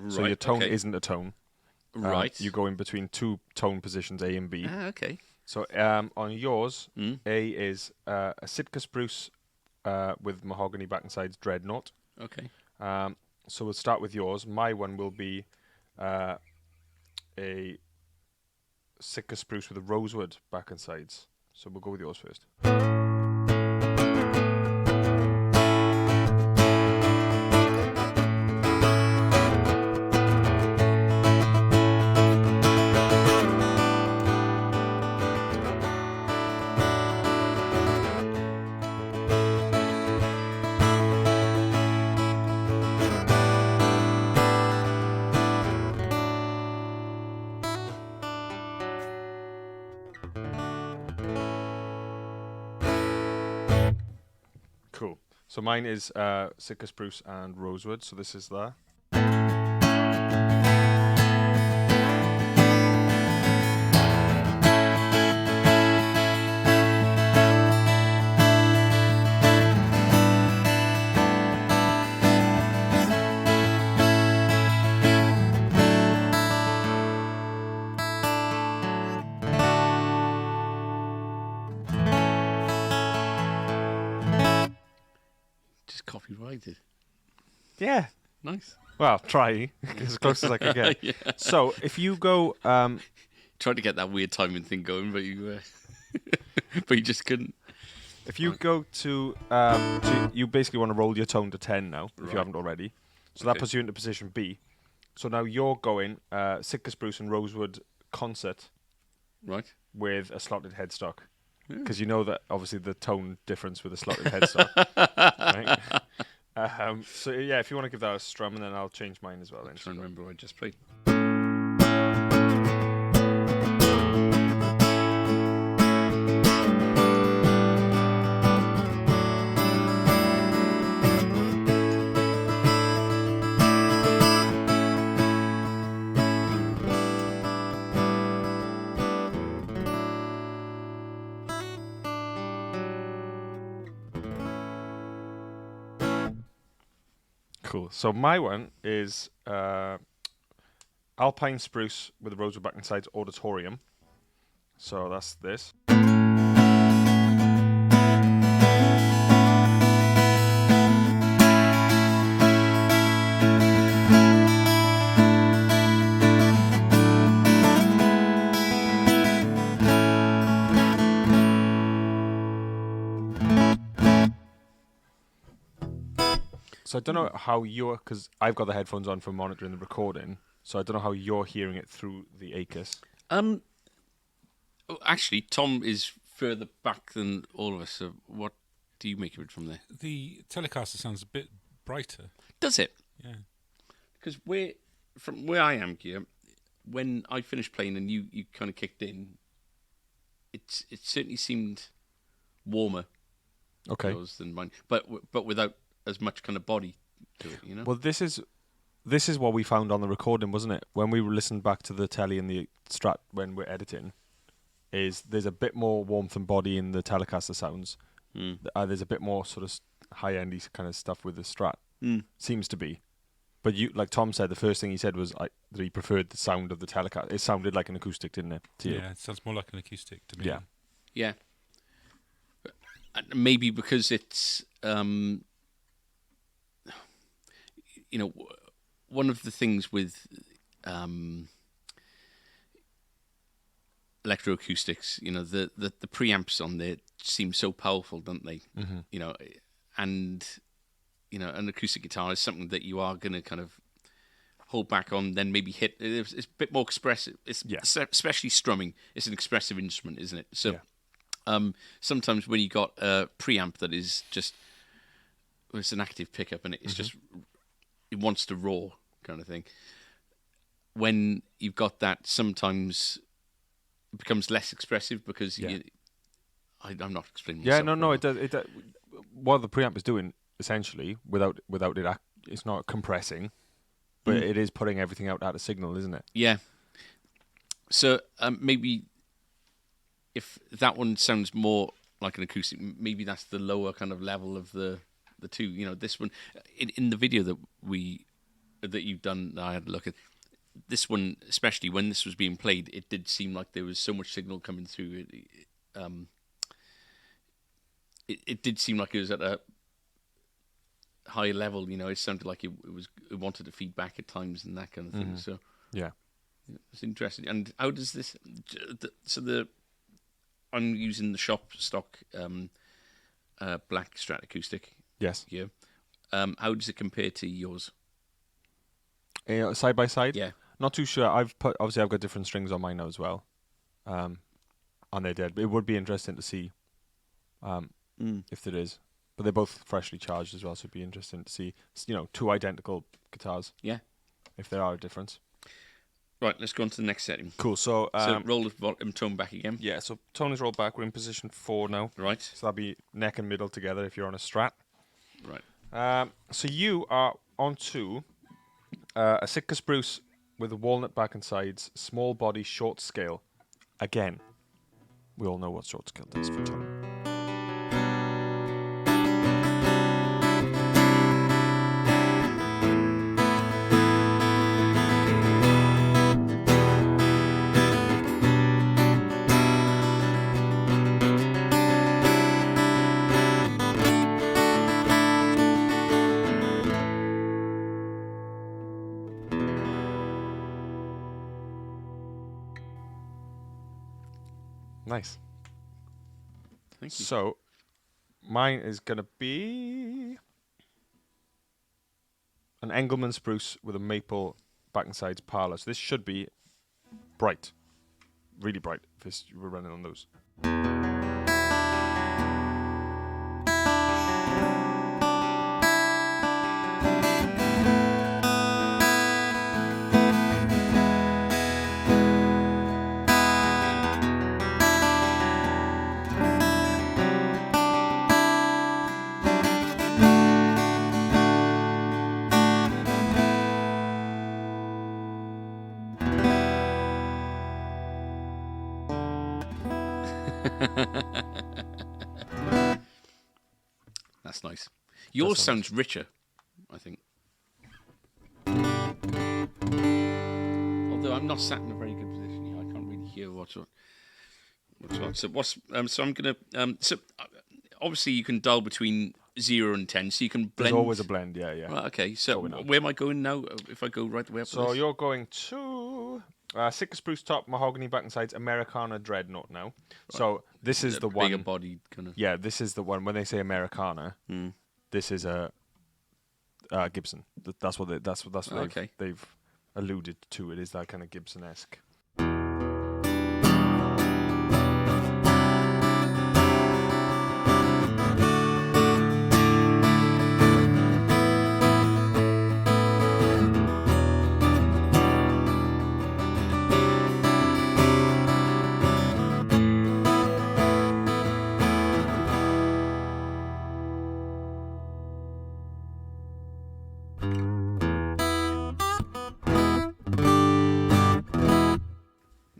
So right, your tone okay. isn't a tone. Right. You go in between two tone positions, A and B. Okay. So on yours, A is a Sitka spruce with mahogany back and sides dreadnought. Okay. So we'll start with yours. My one will be a Sitka spruce with a rosewood back and sides. So we'll go with yours first. Cool. So mine is Sitka spruce and rosewood. So this is there. Just copyrighted. Yeah. Nice. Well, try as close as I can get. Yeah. So if you go, Tried to get that weird timing thing going, but you but you just couldn't. if you go to you basically want to roll your tone to 10 now, if Right. you haven't already. So that Okay. puts you into position B. So now you're going Sitka spruce and rosewood concert Right. with a slotted headstock. Hmm. Because you know that obviously the tone difference with a slotted headstock. Right? So yeah, if you want to give that a strum, and then I'll change mine as well. Then. Trying to remember what I just played. Cool. So my one is Alpine Spruce with the rosewood back and sides Auditorium. So that's this. So I don't know how you're, because I've got the headphones on for monitoring the recording, so I don't know how you're hearing it through the ACUS. Actually, Tom is further back than all of us. So what do you make of it from there? The Telecaster sounds a bit brighter. Does it? Yeah. Because from where I am here, when I finished playing and you kind of kicked in, it certainly seemed warmer Okay. yours than mine, but without as much kind of body to it, you know. Well, this is what we found on the recording, wasn't it? When we listened back to the Tele and the Strat when we're editing, is there's a bit more warmth and body in the Telecaster sounds. There's a bit more sort of high-endy kind of stuff with the Strat. Seems to be. But you, like Tom said, the first thing he said was that he preferred the sound of the Telecaster. It sounded like an acoustic, didn't it? To you? Yeah, it sounds more like an acoustic to me. Yeah. Yeah. Maybe because it's you know, one of the things with electroacoustics, you know, the preamps on there seem so powerful, don't they? Mm-hmm. You know, and you know, an acoustic guitar is something that you are going to kind of hold back on, then maybe hit. It's a bit more expressive. It's especially strumming. It's an expressive instrument, isn't it? So sometimes when you got a preamp that is just, it's an active pickup and it's just, it wants to roar kind of thing. When you've got that, sometimes it becomes less expressive because I'm not explaining. Yeah, myself no, well. it does. What the preamp is doing essentially, without it, it's not compressing, but it is putting everything out at a signal, isn't it? Yeah. So maybe if that one sounds more like an acoustic, maybe that's the lower kind of level of the two. You know, this one in the video that you've done, I had a look at. This one, especially when this was being played, it did seem like there was so much signal coming through. It did seem like it was at a high level. You know, it sounded like it wanted to feed back at times and that kind of thing. So Yeah. it's interesting. And how does this? I'm using the shop stock black Strat acoustic Yes. here. How does it compare to yours? Side by side. Yeah. Not too sure. I've got different strings on mine now as well, and they're dead. But it would be interesting to see if there is. But they're both freshly charged as well, so it'd be interesting to see. You know, two identical guitars. Yeah. If there are a difference. Right. Let's go on to the next setting. Cool. So Roll the volume tone back again. yeah. So tone is rolled back. We're in position 4 now. Right. So that'll be neck and middle together if you're on a Strat. Right. So you are onto a Sitka spruce with a walnut back and sides, small body, short scale. Again, we all know what short scale does for tone. Nice. Thank you. So, mine is going to be an Engelmann spruce with a maple back and sides parlor. So this should be bright, really bright if we're running on those. That's nice. Yours sounds richer, I think. I'm not sat in a very good position here. I can't really hear what's what. So I'm gonna obviously you can dial between 0 and 10, so you can blend. There's always a blend, yeah. Right, okay, so Going up. where am I going now? If I go right the way up. So this? you're going to Sitka Spruce top, mahogany back and sides, Americana dreadnought now. Right. So this is the one. Bigger bodied kind of. Yeah, this is the one. When they say Americana, this is a Gibson. That's what they've alluded to. It is that kind of Gibson-esque.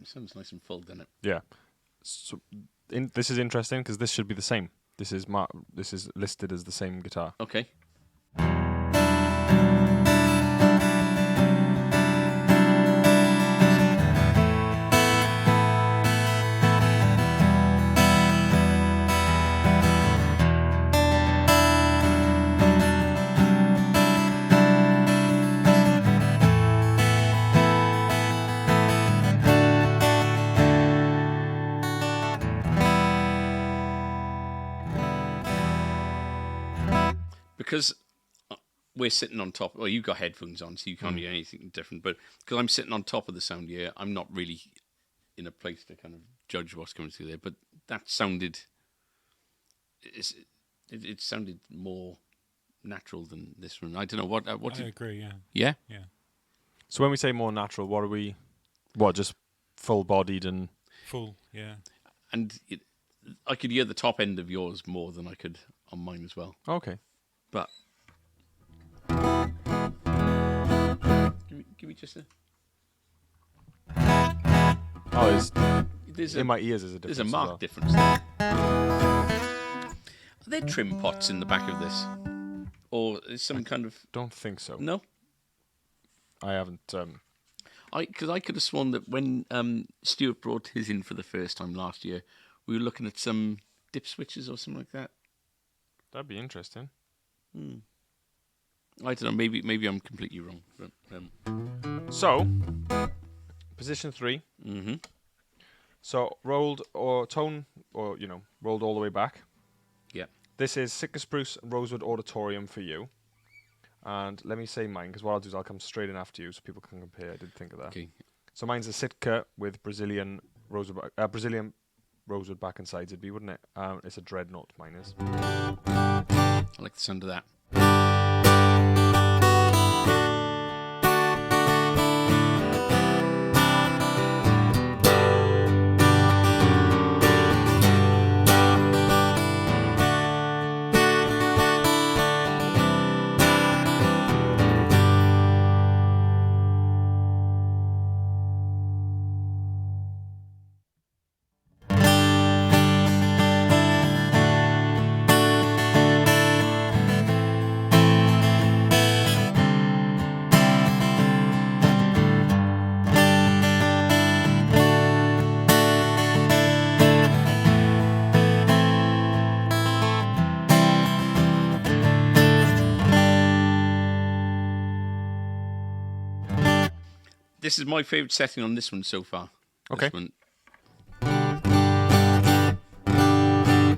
Sounds nice and full, doesn't it? Yeah. So this is interesting because this should be the same. This is listed as the same guitar. Okay. Because we're sitting on top. Well, you've got headphones on, so you can't hear anything different. But because I'm sitting on top of the sound here, I'm not really in a place to kind of judge what's coming through there. But that sounded. It sounded more natural than this one. I don't know what. I agree. Yeah. Yeah. Yeah. So when we say more natural, what are we? What, just full-bodied and Full. Yeah. And I could hear the top end of yours more than I could on mine as well. okay. But give me just a. Oh, There's in my ears is a difference. There's a marked as well. difference there. Are there trim pots in the back of this, or is some kind of? Don't think so. No, I haven't. because I could have sworn that when Stuart brought his in for the first time last year, we were looking at some dip switches or something like that. That'd be interesting. I don't know. Maybe I'm completely wrong. But, So, position 3. mm-hmm. So rolled or tone or rolled all the way back. Yeah. This is Sitka Spruce and Rosewood Auditorium for you. And let me say mine, because what I'll do is I'll come straight in after you so people can compare. I did think of that. Okay. So mine's a Sitka with Brazilian rosewood back and sides, it'd be, wouldn't it? It's a dreadnought, mine is. I like the sound of that. This is my favourite setting on this one so far. Okay. This one.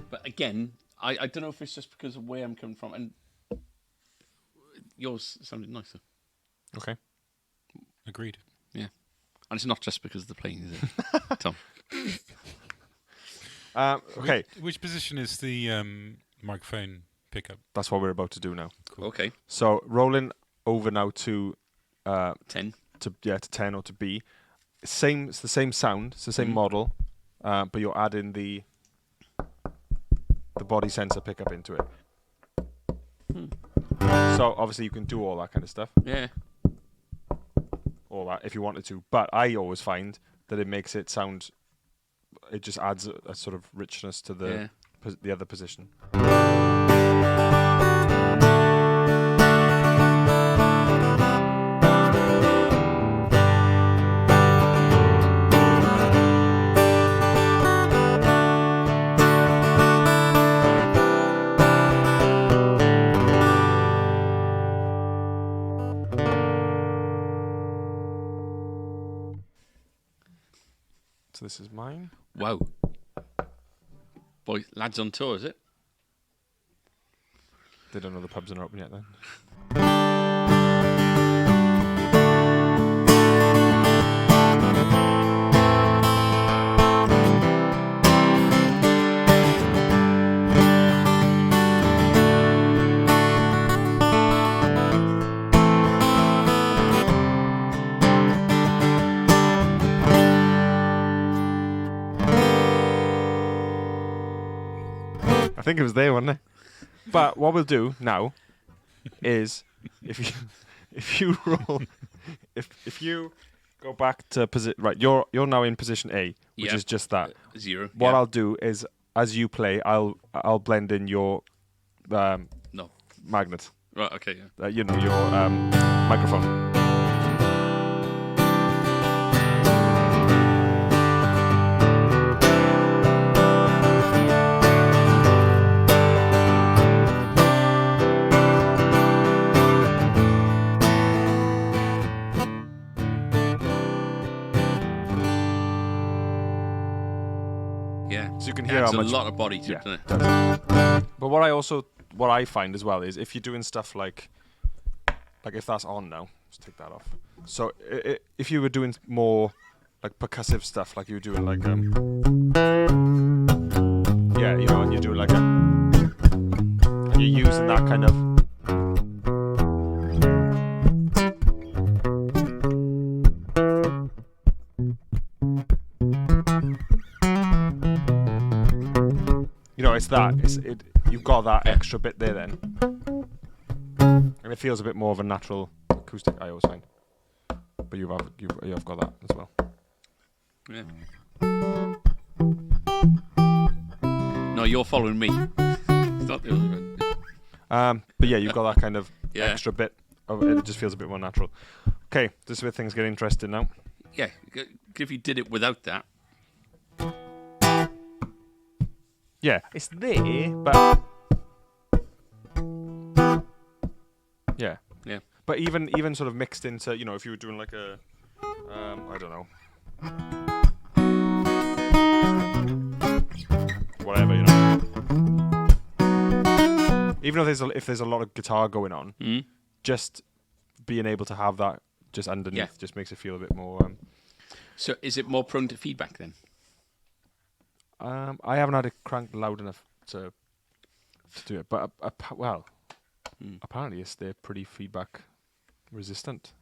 But again, I don't know if it's just because of where I'm coming from, and yours sounded nicer. Okay. Agreed. Yeah. And it's not just because of the playing, is it, Tom? Okay. Which position is the microphone pickup? That's what we're about to do now. Cool. Okay. So rolling over now to 10. to 10 or to B. It's the same sound, it's the same model, but you're adding the body sensor pickup into it. So obviously you can do all that kind of stuff, Yeah. all that if you wanted to. But I always find that it makes it sound. It just adds a sort of richness to the other position. this is mine. Wow. Boy, lads on tour, is it? They don't know the pubs are open yet then. I think it was there, wasn't it? But what we'll do now is if you roll if you go back to position, right, you're now in position A, which Yeah. is just that. 0. What yeah. I'll do is as you play, I'll blend in your No. magnet. Right, okay, yeah. Your microphone. Yeah. So you can It hear adds how much. a lot of body to Yeah, it, doesn't it? does. But what I find as well is if you're doing stuff like if that's on now, let's take that off. So if you were doing more like percussive stuff, like you were doing like yeah, you know, and you're doing like and you're using that kind of. You know, it's that. You've got that extra bit there then. And it feels a bit more of a natural acoustic, I always find. But you've got that as well. Yeah. No, you're following me. It's not the other one. But yeah, you've got that kind of Yeah. extra bit of it. It just feels a bit more natural. Okay, this is where things get interesting now. Yeah, if you did it without that, Yeah, it's there, but yeah. yeah. But even sort of mixed into, you know, if you were doing like a, I don't know, whatever, you know. Even if there's a lot of guitar going on, just being able to have that just underneath just makes it feel a bit more. So is it more prone to feedback then? I haven't had it cranked loud enough to do it, but apparently they're pretty feedback resistant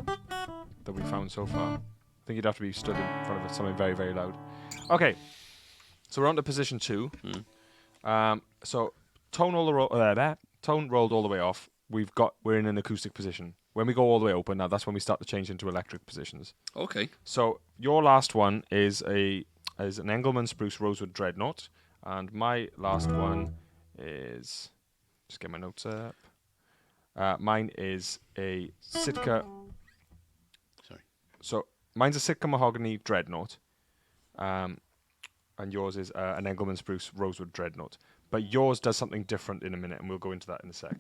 that we found so far. I think you'd have to be stood in front of something very, very loud. Okay, so we're on to position 2. So tone rolled all the way off. We're in an acoustic position. When we go all the way open, now that's when we start to change into electric positions. Okay. So your last one is an Engelmann Spruce Rosewood Dreadnought, and my last one is, just get my notes up. Mine is a Sitka. Sorry. So mine's a Sitka Mahogany Dreadnought, and yours is an Engelmann Spruce Rosewood Dreadnought. But yours does something different in a minute, and we'll go into that in a sec.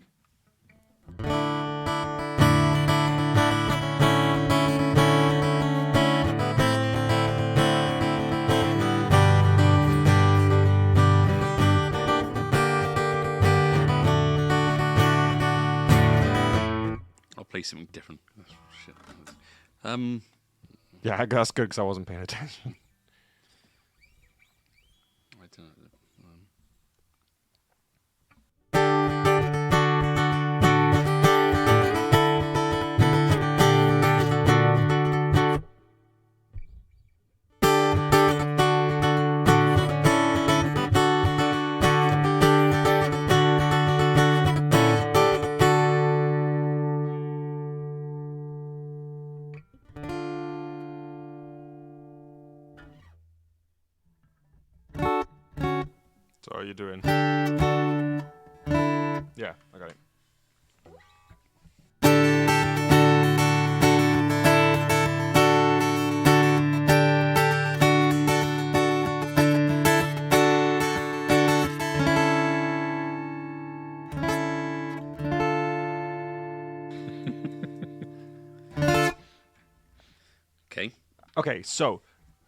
I'll play something different. Oh, shit. Yeah, that's good because I wasn't paying attention. I don't know. So how are you doing? Yeah, I got it. Okay. Okay, so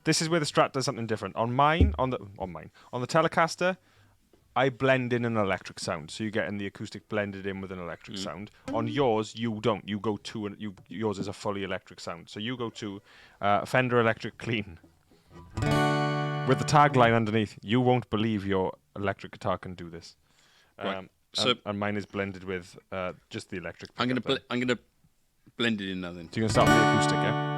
this is where the Strat does something different. On the Telecaster, I blend in an electric sound, so you're getting the acoustic blended in with an electric sound. On yours, you don't. You go to yours is a fully electric sound. So you go to Fender Electric Clean with the tagline underneath. You won't believe your electric guitar can do this. Right. So and mine is blended with just the electric. I'm gonna blend it in now then. So you're gonna start with the acoustic, yeah?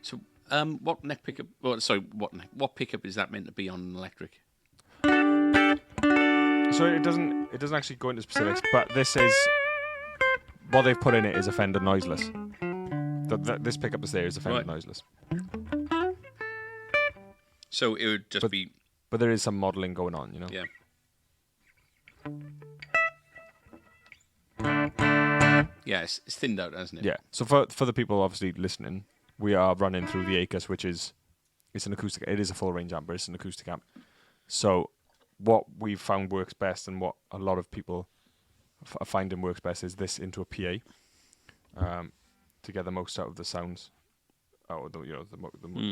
So what neck pickup? What pickup is that meant to be on an electric? So it doesn't actually go into specifics, but this is what they've put in it is a Fender noiseless. This pickup is there is a Fender noiseless. So it would just be. But there is some modelling going on, you know. Yeah. Yeah, it's thinned out, hasn't it? Yeah. So for the people obviously listening, we are running through the Acus, which is it's an acoustic. It is a full range amp, but it's an acoustic amp. So what we've found works best, and what a lot of people are finding works best, is this into a PA to get the most out of the sounds, or the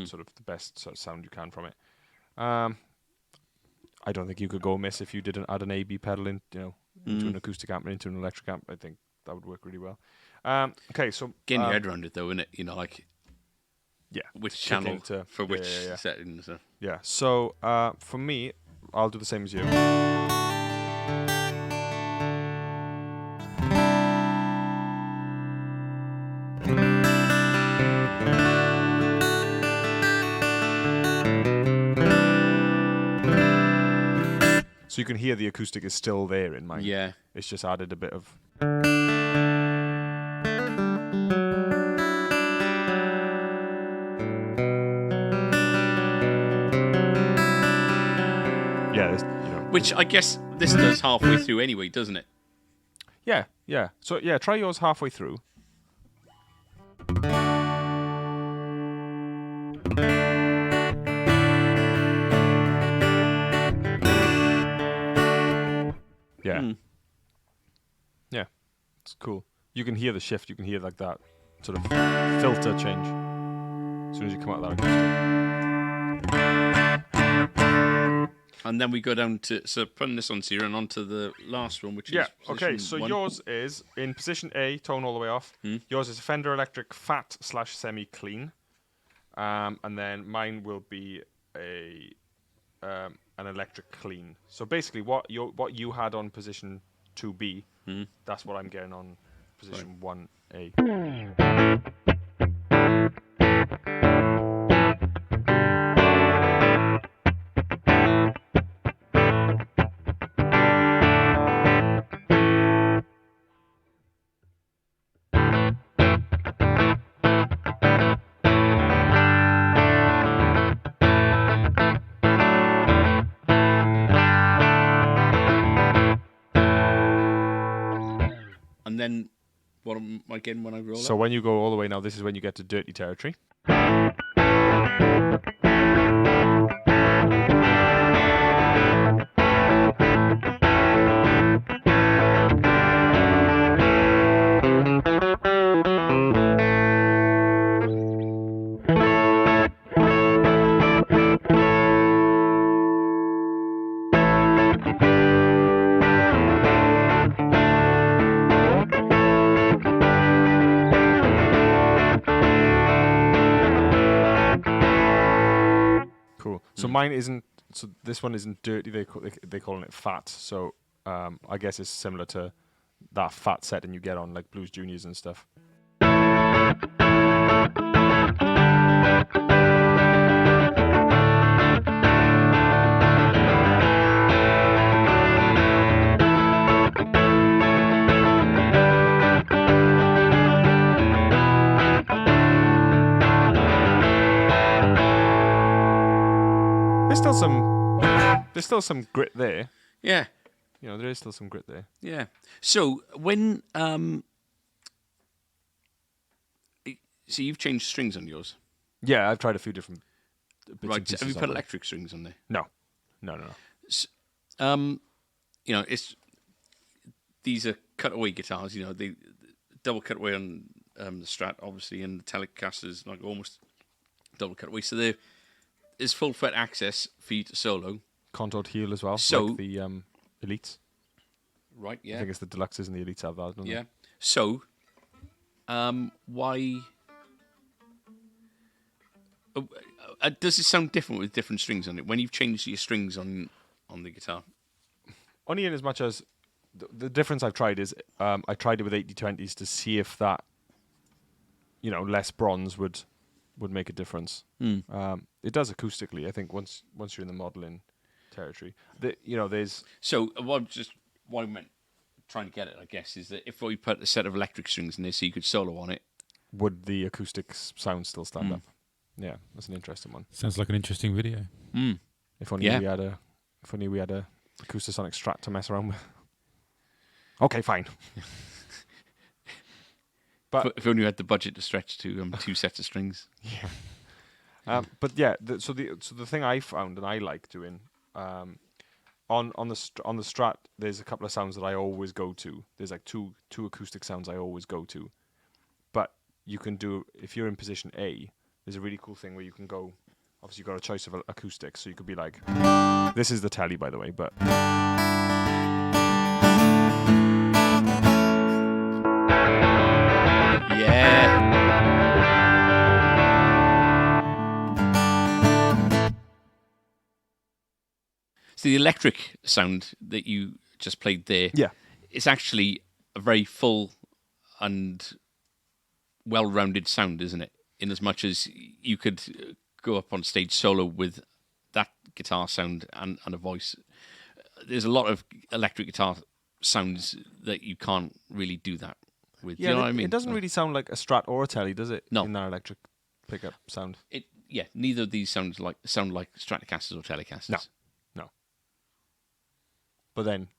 sort of the best sort of sound you can from it. I don't think you could go amiss if you didn't add an A/B pedal in, into an acoustic amp and into an electric amp. I think that would work really well. Okay, so getting your head around it though, isn't it? Yeah, which channel for which yeah. settings. Yeah. So for me, I'll do the same as you. So you can hear the acoustic is still there in mine. Yeah. It's just added a bit of. Yeah, which I guess this does halfway through anyway, doesn't it? Yeah. So yeah, try yours halfway through. Yeah. Yeah, it's cool. You can hear the shift. You can hear like that sort of filter change as soon as you come out of that acoustic. And then we go down to putting this on zero and onto the last one, which is okay. So one. Yours is in position A, tone all the way off. Yours is a Fender Electric Fat / Semi Clean, and then mine will be an Electric Clean. So basically, what you had on position 2B, that's what I'm getting on position 1A. And then what am I getting when I roll So up? when you go all the way now, this is when you get to dirty territory. So mine isn't. So this one isn't dirty. They're calling it fat. So I guess it's similar to that fat setting you get on like Blues Juniors and stuff. There's still some grit there. Yeah. there is still some grit there. Yeah. So when so you've changed strings on yours, Yeah, I've tried a few different bits and right? pieces Have you of put it. electric strings on there? No. It's these are cutaway guitars. They double cutaway on the Strat, obviously, and the Telecasters like almost double cutaway. So there's full fret access for you to solo. Contoured heel as well, So- like the Elites. Right? I Yeah. think it's the Deluxes and the Elites have that, don't Yeah. So, why does it sound different with different strings on it when you've changed your strings on the guitar? they? Only in as much as the difference I've tried is I tried it with 80/20s to see if that, less bronze would make a difference. It does acoustically. I think once you're in the modeling territory, there's So, what I meant trying to get it, I guess, is that if we put a set of electric strings in there, so you could solo on it. would the acoustic sound still stand up? Yeah, that's an interesting one. Sounds like an interesting video. If only Yeah. we had a Acoustasonic Strat to mess around with. Okay, fine. But If only you had the budget to stretch to 2 sets of strings. but yeah, so the thing I found and I like doing on the Strat, there's a couple of sounds that I always go to. There's like two acoustic sounds I always go to. But you can do, if you're in position A, there's a really cool thing where you can go. Obviously, you've got a choice of acoustics, so you could be like, this is the Tele, by the way, but. Yeah. So the electric sound that you just played there, Yeah. it's actually a very full and well-rounded sound, isn't it? In as much as you could go up on stage solo with that guitar sound and a voice. There's a lot of electric guitar sounds that you can't really do that with. Yeah, Do you know what I mean? It doesn't really sound like a Strat or a Tele, does it? No. In that electric pickup sound. Neither of these sound like Stratocasters or Telecasters. No. But then,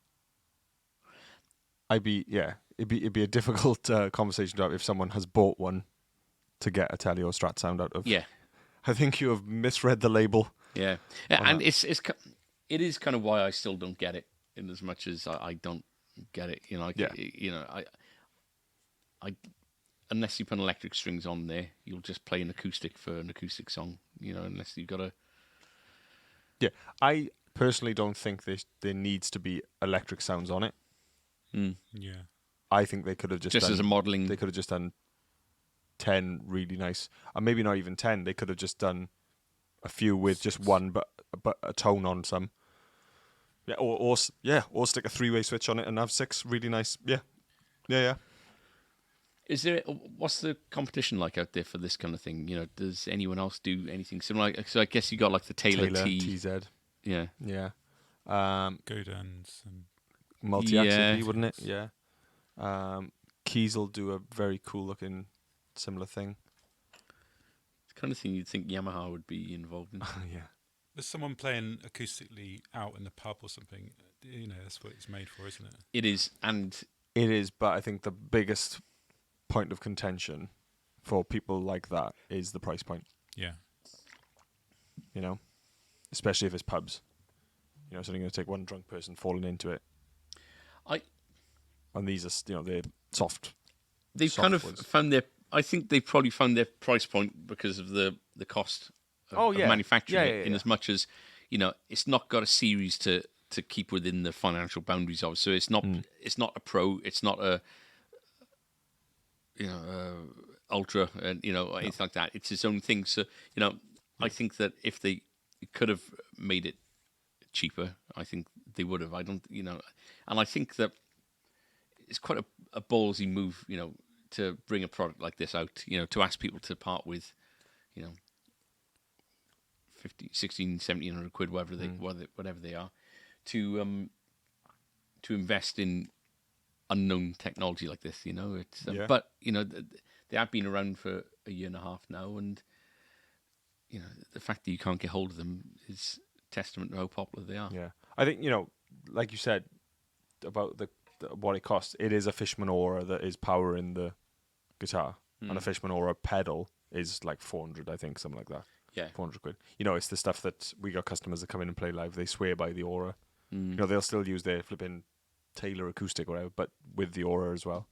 it'd be a difficult conversation to have if someone has bought one to get a Tele or Strat sound out of. Yeah. I think you have misread the label. Yeah, and it is kind of why I still don't get it, in as much as I don't get it. I unless you put electric strings on there, you'll just play an acoustic for an acoustic song. Unless you've got a. Yeah, I personally don't think there needs to be electric sounds on it. Yeah. I think they could have just done, as a modelling. They could have just done 10 really nice, and maybe not even 10. They could have just done a few with just one, but a tone on some. Yeah, or stick a 3-way switch on it and have 6 really nice. Yeah. Is there? What's the competition like out there for this kind of thing? Does anyone else do anything similar? So I guess you got like the Taylor TZ. Yeah. Yeah. Godans and Multi-axis, wouldn't it? Yeah. Keys will do a very cool looking similar thing. It's the kind of thing you'd think Yamaha would be involved in. Yeah. there's someone playing acoustically out in the pub or something. That's what it's made for, isn't it? It is, and It is, but I think the biggest point of contention for people like that is the price point. Yeah. Especially if it's pubs. So you're going to take one drunk person falling into it. And these are, they're soft. They've soft kind of ones. found their. I think they probably found their price point because of the cost of manufacturing it. In as much as it's not got a series to keep within the financial boundaries of. So it's not a pro. It's not a ultra and anything like that. It's its own thing. So I think that if they could have made it cheaper, I think they would have. I don't, and I think that it's quite a ballsy move, to bring a product like this out, to ask people to part with, 50, 16, 1700 quid, whatever they are, to invest in unknown technology like this, It's, but they have been around for a year and a half now, and the fact that you can't get hold of them is testament to how popular they are. Yeah. I think, like you said, about what it costs. It is a Fishman Aura that is powering the guitar, and a Fishman Aura pedal is like 400, I think, something like that. Yeah. 400 quid. You know, it's the stuff that we got customers that come in and play live. They swear by the Aura. You know, they'll still use their flipping Taylor acoustic or whatever, but with the Aura as well.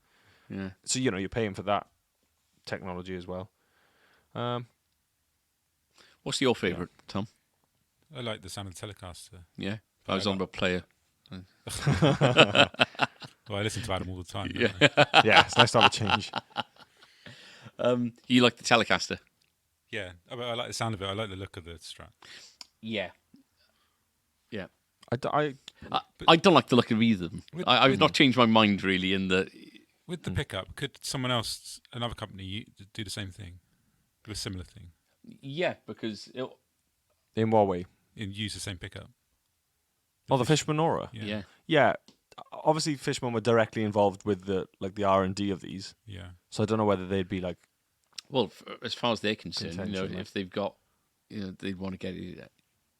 Yeah. So, you know, you're paying for that technology as well. What's your favourite, Tom? I like the sound of the Telecaster. Yeah. I was on about player. Well, I listen to Adam all the time. Yeah. Yeah, it's nice to have a change. You like the Telecaster? Yeah. I like the sound of it. I like the look of the Strat. Yeah. Yeah. I I don't like the look of either of them. With- I've not changed my mind really in the... With the pickup, could someone else, another company, do the same thing? Do a similar thing? Yeah, because... in what way? And use the same pickup? Oh, the Fishman Aura. Yeah. Yeah, obviously Fishman were directly involved with the R&D of these, Yeah. so I don't know whether they'd be like. Well, as far as they're concerned, Contention, if they've got, they'd want to get it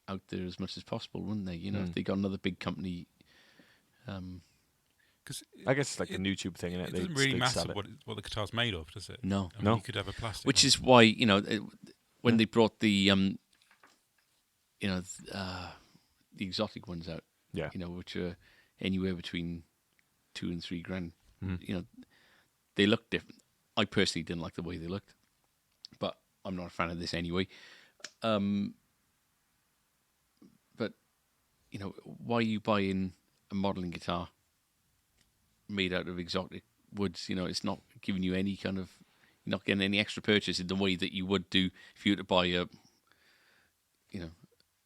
out there as much as possible, wouldn't they? If they got another big company. Because I guess it's like the YouTube thing, innit? it doesn't really matter what the guitar's made of, does it? No. I mean, No. You could have a plastic Which one. is why, when they brought the exotic ones out, Yeah. which are anywhere between $2,000 and $3,000, they look different. I personally didn't like the way they looked, but I'm not a fan of this anyway. But, why are you buying a modelling guitar made out of exotic woods? It's not giving you any kind of, you're not getting any extra purchase in the way that you would do if you were to buy a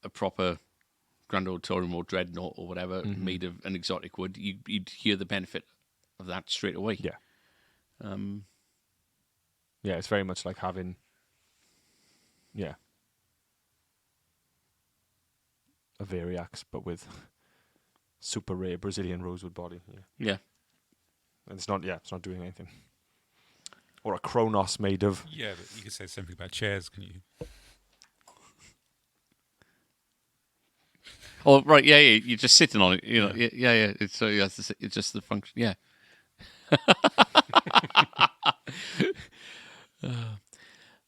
proper Grand Auditorium or Dreadnought or whatever made of an exotic wood. You'd hear the benefit of that straight away. Yeah. Um, Yeah, it's very much like having. Yeah. A Variax, but with super rare Brazilian rosewood body. Yeah. yeah. And it's not doing anything. Or a Kronos made of. Yeah, but you could say the same thing about chairs, can you? Oh, right, yeah, you're just sitting on it, yeah. It's just the function, yeah.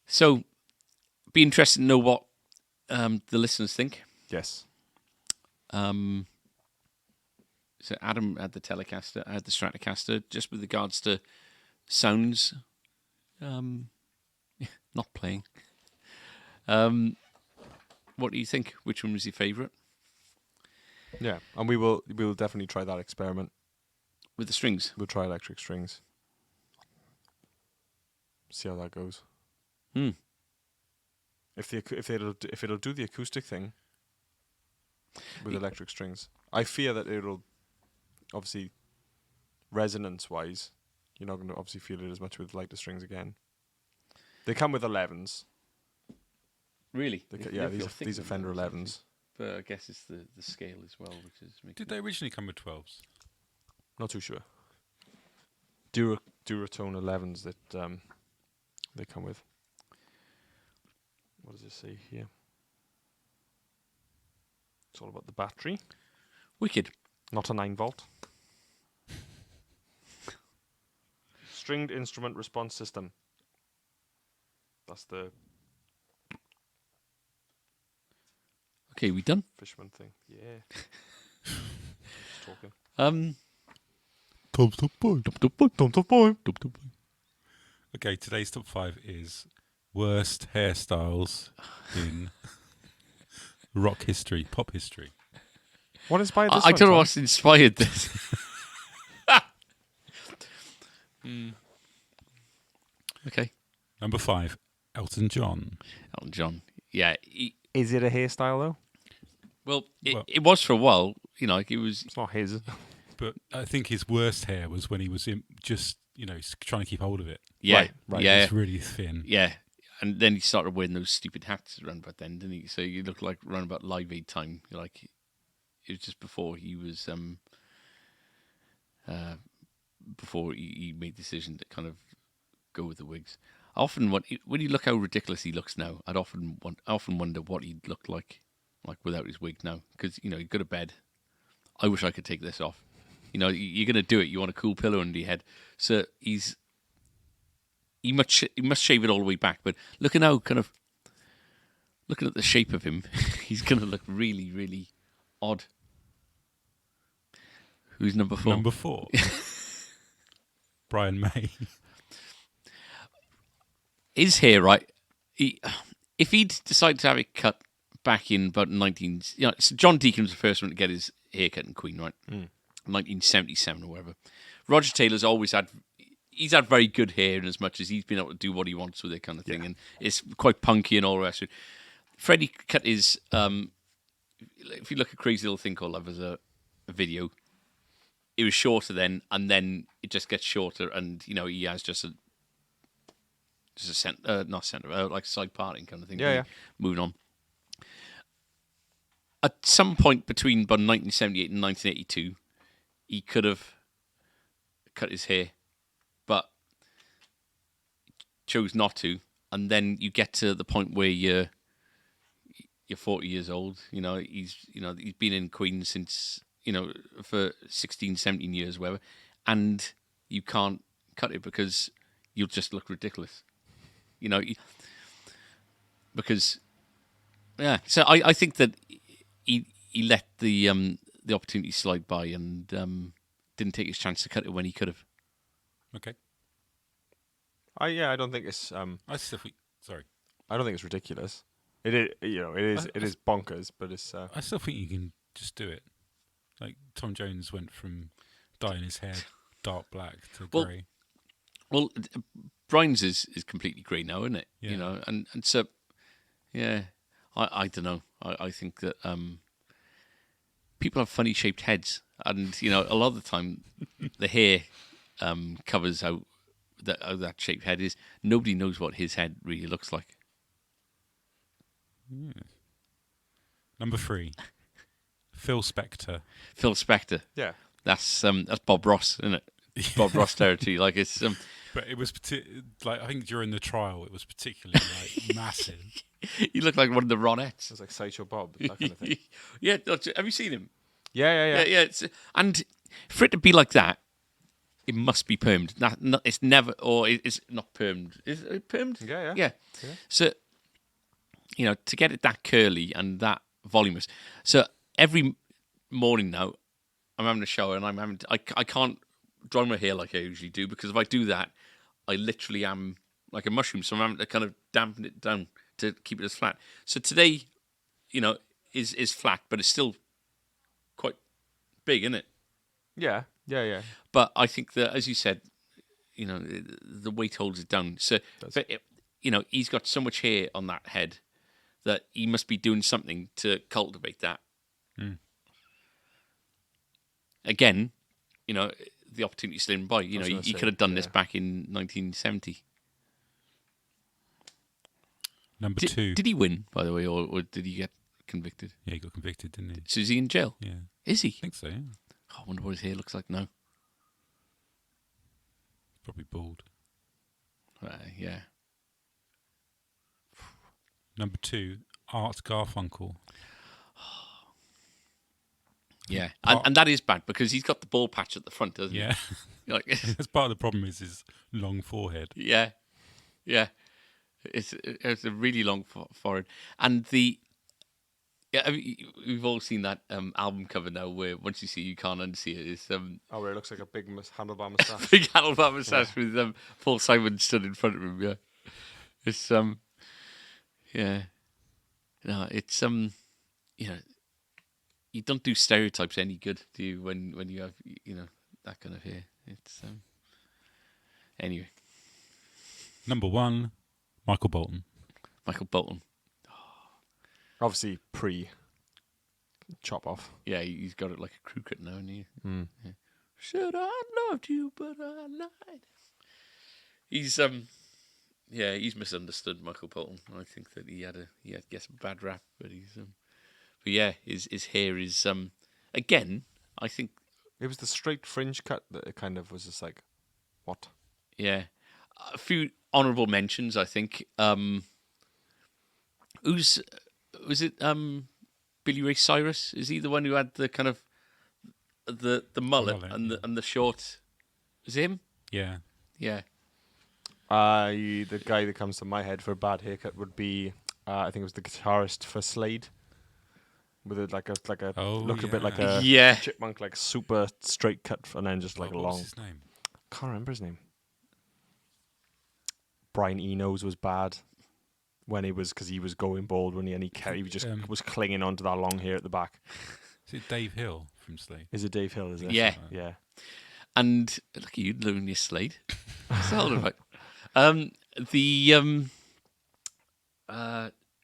So, be interested to know what the listeners think. Yes. So Adam had the Telecaster, I had the Stratocaster. Just with regards to sounds, not playing. What do you think? Which one was your favourite? Yeah, and we will definitely try that experiment. With the strings? We'll try electric strings. See how that goes. If it'll do the acoustic thing with electric strings, I fear that it'll obviously resonance wise, you're not going to obviously feel it as much with lighter strings again. They come with 11s. Really? These are Fender 11s. But I guess it's the scale as well, which is making Did they originally come with 12s? Not too sure. Duratone 11s that they come with. What does it say here? It's all about the battery. wicked. Not a 9-volt. Stringed instrument response system. That's the Okay, we done? Fishman thing. Yeah. Just talking. Top boy. Okay, today's top 5 is worst hairstyles in rock history, pop history. What inspired this I one, don't know Tom? what's inspired this. Okay. Number 5, Elton John. Elton John. Yeah. Is it a hairstyle though? Well, Well- it was for a while. Like it was. It's not his. But I think his worst hair was when he was trying to keep hold of it. Yeah. Right. Yeah. It's really thin. Yeah. And then he started wearing those stupid hats around about then, didn't he? So you look like around about Live Aid time. Like it was just before he was before he made the decision to kind of go with the wigs. Often when you look how ridiculous he looks now, I often wonder what he'd look like without his wig now, because he'd go to bed. I wish I could take this off. You know, you're going to do it. You want a cool pillow under your head. So he must shave it all the way back. But looking at the shape of him, he's going to look really, really odd. Who's number 4? Number 4. Brian May. His hair, right? If he'd decided to have it cut back in about so John Deacon was the first one to get his hair cut in Queen, right? 1977 or whatever. Roger Taylor's always had very good hair in as much as he's been able to do what he wants with it kind of thing. And it's quite punky and all the rest of it. Freddie cut his, if you look at Crazy Little Thing Called Love as a video, it was shorter then, and then it just gets shorter, and, you know, he has just a not center, like side parting kind of thing. Yeah. Moving on. At some point between about 1978 and 1982, he could have cut his hair, but chose not to. And then you get to the point where you're 40 years old. You know, he's been in Queen since, you know, for 16, 17 years, whatever, and you can't cut it because you'll just look ridiculous. You know, because so I think that he let the opportunity slide by and didn't take his chance to cut it when he could have. Okay. I don't think it's Sorry. I don't think it's ridiculous. It is bonkers, but it's I still think you can just do it. Like Tom Jones went from dyeing his hair dark black to grey. Well, Brian's is completely grey now, isn't it? Yeah. You know, and so yeah, I don't know. I think that people have funny shaped heads, and, you know, a lot of the time the hair covers how that shaped head is. Nobody knows what his head really looks like. Number 3. Phil Spector. Phil Spector. yeah. That's Bob Ross, isn't it? Bob Ross territory. Like, it's But it was like, I think during the trial it was particularly like massive. he looked like one of the Ronettes. It's like Sideshow Bob, that kind of thing. Yeah, have you seen him? Yeah. Yeah. And for it to be like that, it must be permed. It's never, or it's not permed. Is it permed? Yeah. So, you know, to get it that curly and that voluminous. So every morning now, I'm having a shower and I can't dry my hair like I usually do, because if I do that, I literally am like a mushroom. So I'm having to kind of dampen it down to keep it as flat. So today, you know, is flat, but it's still quite big, isn't it? Yeah. But I think that, as you said, you know, the weight holds it down. So, you know, he's got so much hair on that head that he must be doing something to cultivate that. Again, you know, the opportunity slid by. You know, he could have done this back in 1970. Number 2. Did he win, by the way, or did he get convicted? Yeah, he got convicted, didn't he? So is he in jail? Yeah. Is he? I think so, yeah. Oh, I wonder what his hair looks like now. Probably bald. Yeah. Number 2, Art Garfunkel. Yeah, and that is bad because he's got the ball patch at the front, doesn't Yeah. he? Like, That's part of the problem is his long forehead. yeah. It's a really long forehead, and I mean, we've all seen that album cover now, where once you see it, you can't unsee it. It's where it looks like a big handlebar moustache. big handlebar moustache with Paul Simon stood in front of him. Yeah, it's yeah, no, it's you know, you don't do stereotypes any good, do you? When you have, you know, that kind of hair. It's anyway. Number 1, Michael Bolton. Michael Bolton. Obviously chop off. Yeah, he's got it like a crew cut now, isn't he? Yeah. Should I loved you, but I lied. He's he's misunderstood, Michael Bolton. I think that he gets a bad rap, but but yeah, his hair is again, I think It was the straight fringe cut that it kind of was just like, what? Yeah, a few honourable mentions, I think. Was it Billy Ray Cyrus? Is he the one who had the kind of the mullet, mullet, and the short. Is it him? Yeah. Yeah. The guy that comes to my head for a bad haircut would be, I think it was the guitarist for Slade, with a Oh, look a bit like yeah. a Yeah. chipmunk, like super straight cut, and then just like What a was long. his name? Can't remember his name. Brian Eno's was bad when because he was going bald when he just was clinging onto that long hair at the back. Is it Dave Hill from Slade? Is it Dave Hill? Is it? Yeah. Yeah. And look at you doing your Slade. What's that all about?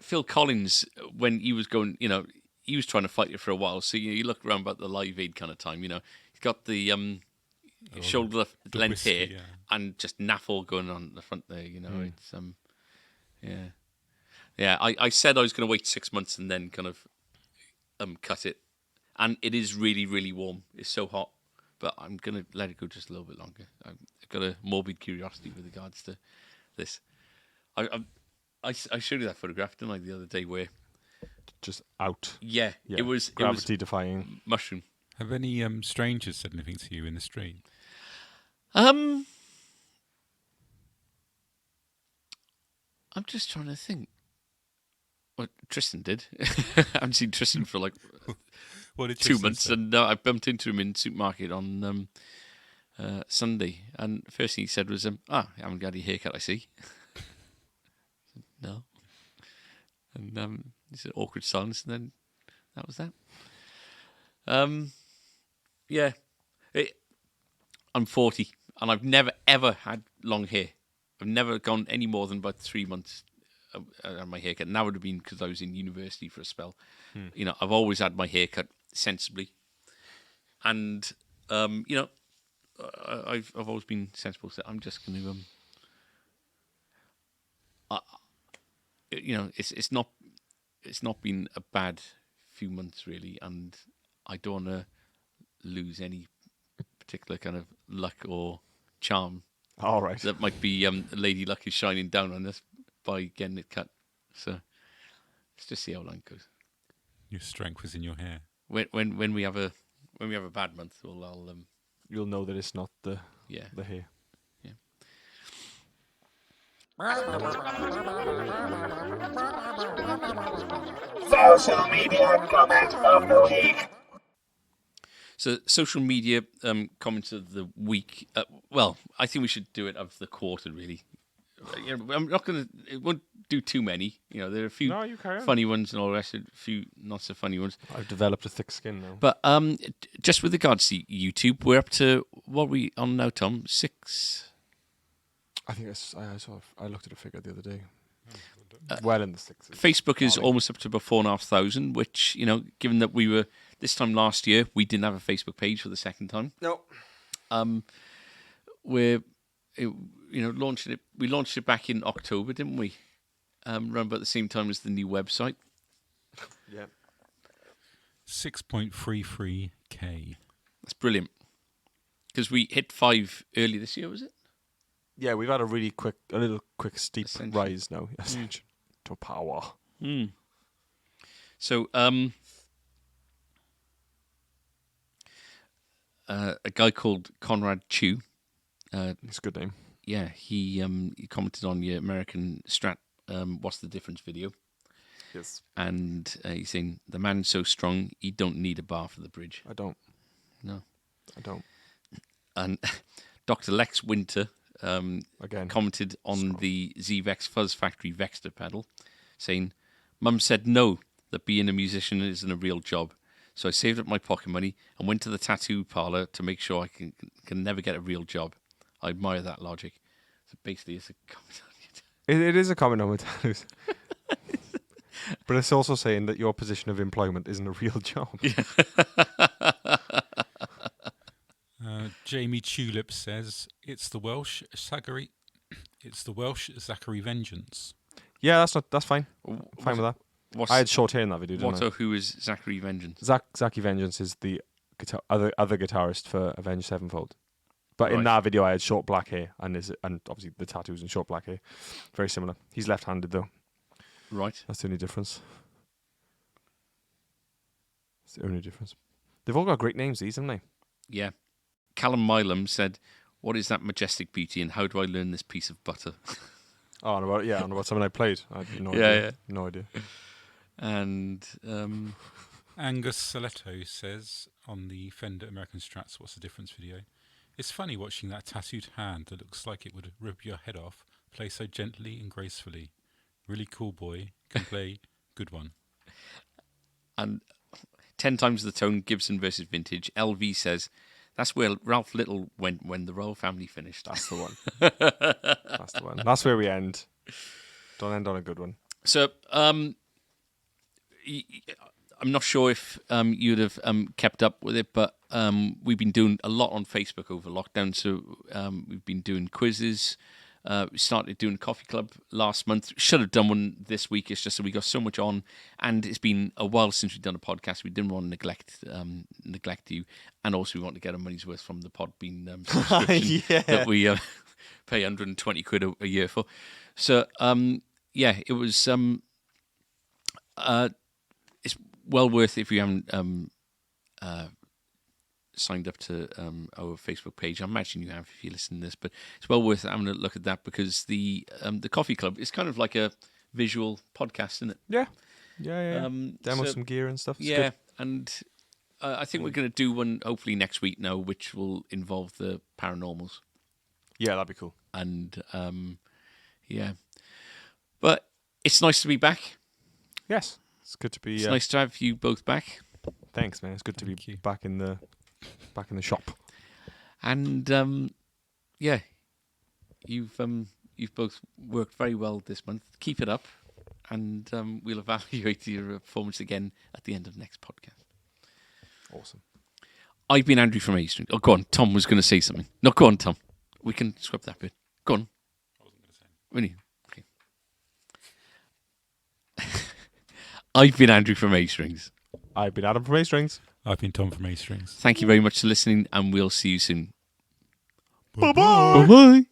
Phil Collins, when he was going, he was trying to fight it for a while. So you look around about the Live Aid kind of time. He's got the shoulder length whiskey, hair yeah. and just naffle going on at the front there. It's yeah. I said I was going to wait 6 months and then kind of cut it, and it is really, really warm. It's so hot. But I'm going to let it go just a little bit longer. I've got a morbid curiosity with regards to this. I showed you that photograph, didn't I, the other day where... Just out. Yeah. It was gravity defying. mushroom. Have any strangers said anything to you in the street? I'm just trying to think. Well, Tristan did. I haven't seen Tristan for like... What did 2 Tristan months, say? and I bumped into him in the supermarket on Sunday, and the first thing he said was, "I haven't got your haircut, I see." I said, no, and he said awkward silence, and then that was that. Yeah, I'm 40, and I've never ever had long hair. I've never gone any more than about 3 months on my haircut, and that would have been because I was in university for a spell. I've always had my hair cut sensibly, and I've always been sensible. So I'm just going to it's not been a bad few months really, and I don't want to lose any particular kind of luck or charm All right. that might be Lady Luck is shining down on us by getting it cut. So let's just see how long it goes. Your strength was in your hair. When we have a bad month, You'll know that it's not the yeah. hair. Yeah. Social media comment of the week. So social media comments of the week. Well, I think we should do it of the quarter really. I'm not going to. It won't do too many. There are a few No, you carry on. funny ones and all the rest. A few not so funny ones. I've developed a thick skin now. But just with regards to YouTube, we're up to what are we on now, Tom? 6. I think I looked at a figure the other day. Well in the sixes. Facebook is Darling. almost up to about 4,500. Which given that we were this time last year, we didn't have a Facebook page for the second time. No. Launched it. We launched it back in October, didn't we? Around about the same time as the new website. Yeah. 6.33K. That's brilliant. Because we hit 5 early this year, was it? Yeah, we've had a little quick steep Ascension. rise now. Ascension to power. So, a guy called Conrad Chu. It's a good name. Yeah, he commented on your American Strat. What's the difference video? Yes. And he's saying the man's so strong he don't need a bar for the bridge. I don't. No. I don't. And Dr. Lex Winter Again. commented on the ZVEX Fuzz Factory Vexter pedal, saying, "Mum said no, that being a musician isn't a real job. So I saved up my pocket money and went to the tattoo parlor to make sure I can never get a real job. I admire that logic." So basically, it's a comment on it. It is a comment on tattoos. But it's also saying that your position of employment isn't a real job. Jamie Tulip says it's the Welsh Zachary Vengeance. Yeah, that's fine. Fine with that. What's, I had short hair in that video, didn't what or who is Zachary Vengeance? Zachy Vengeance is the other guitarist for Avenged Sevenfold. But in Right. that video, I had short black hair, and obviously the tattoos and short black hair, very similar. He's left-handed though. Right. That's the only difference. That's the only difference. They've all got great names, these, haven't they? Yeah. Callum Milam said, "What is that majestic beauty, and how do I learn this piece of butter?" Oh, on about something I played. I had no Yeah, idea. yeah. No idea. And Angus Saletto says on the Fender American Strats, "What's the difference?" video. It's funny watching that tattooed hand that looks like it would rip your head off play so gently and gracefully. Really cool boy. Can play. Good one. and 10 times the tone, Gibson versus vintage. LV says, "That's where Ralph Little went when the royal family finished." That's the one. That's the one. That's where we end. Don't end on a good one. So, I'm not sure if you'd have kept up with it, but we've been doing a lot on Facebook over lockdown. So we've been doing quizzes. We started doing Coffee Club last month. Should have done one this week. It's just that we got so much on, and it's been a while since we've done a podcast. We didn't want to neglect you, and also we want to get our money's worth from the Podbean subscription that we pay 120 quid a year for. So it was it's well worth it if you haven't signed up to our Facebook page. I imagine you have if you listen to this, but it's well worth having a look at that because the Coffee Club is kind of like a visual podcast, isn't it? Yeah. Demo some gear and stuff. It's good. And I think we're going to do one hopefully next week now, which will involve the paranormals. Yeah, that'd be cool. And but it's nice to be back. Yes, it's good to be. It's nice to have you both back. Thanks, man. It's good to be back in the shop. And you've both worked very well this month. Keep it up, and we'll evaluate your performance again at the end of the next podcast. Awesome. I've been Andrew from A String. Oh, go on. Tom was going to say something. No, go on, Tom. We can scrub that bit. Go on. I wasn't going to say Really? Okay. I've been Andrew from A Strings. I've been Adam from A Strings. I've been Tom from A Strings. Thank you very much for listening, and we'll see you soon. Bye-bye. Bye-bye.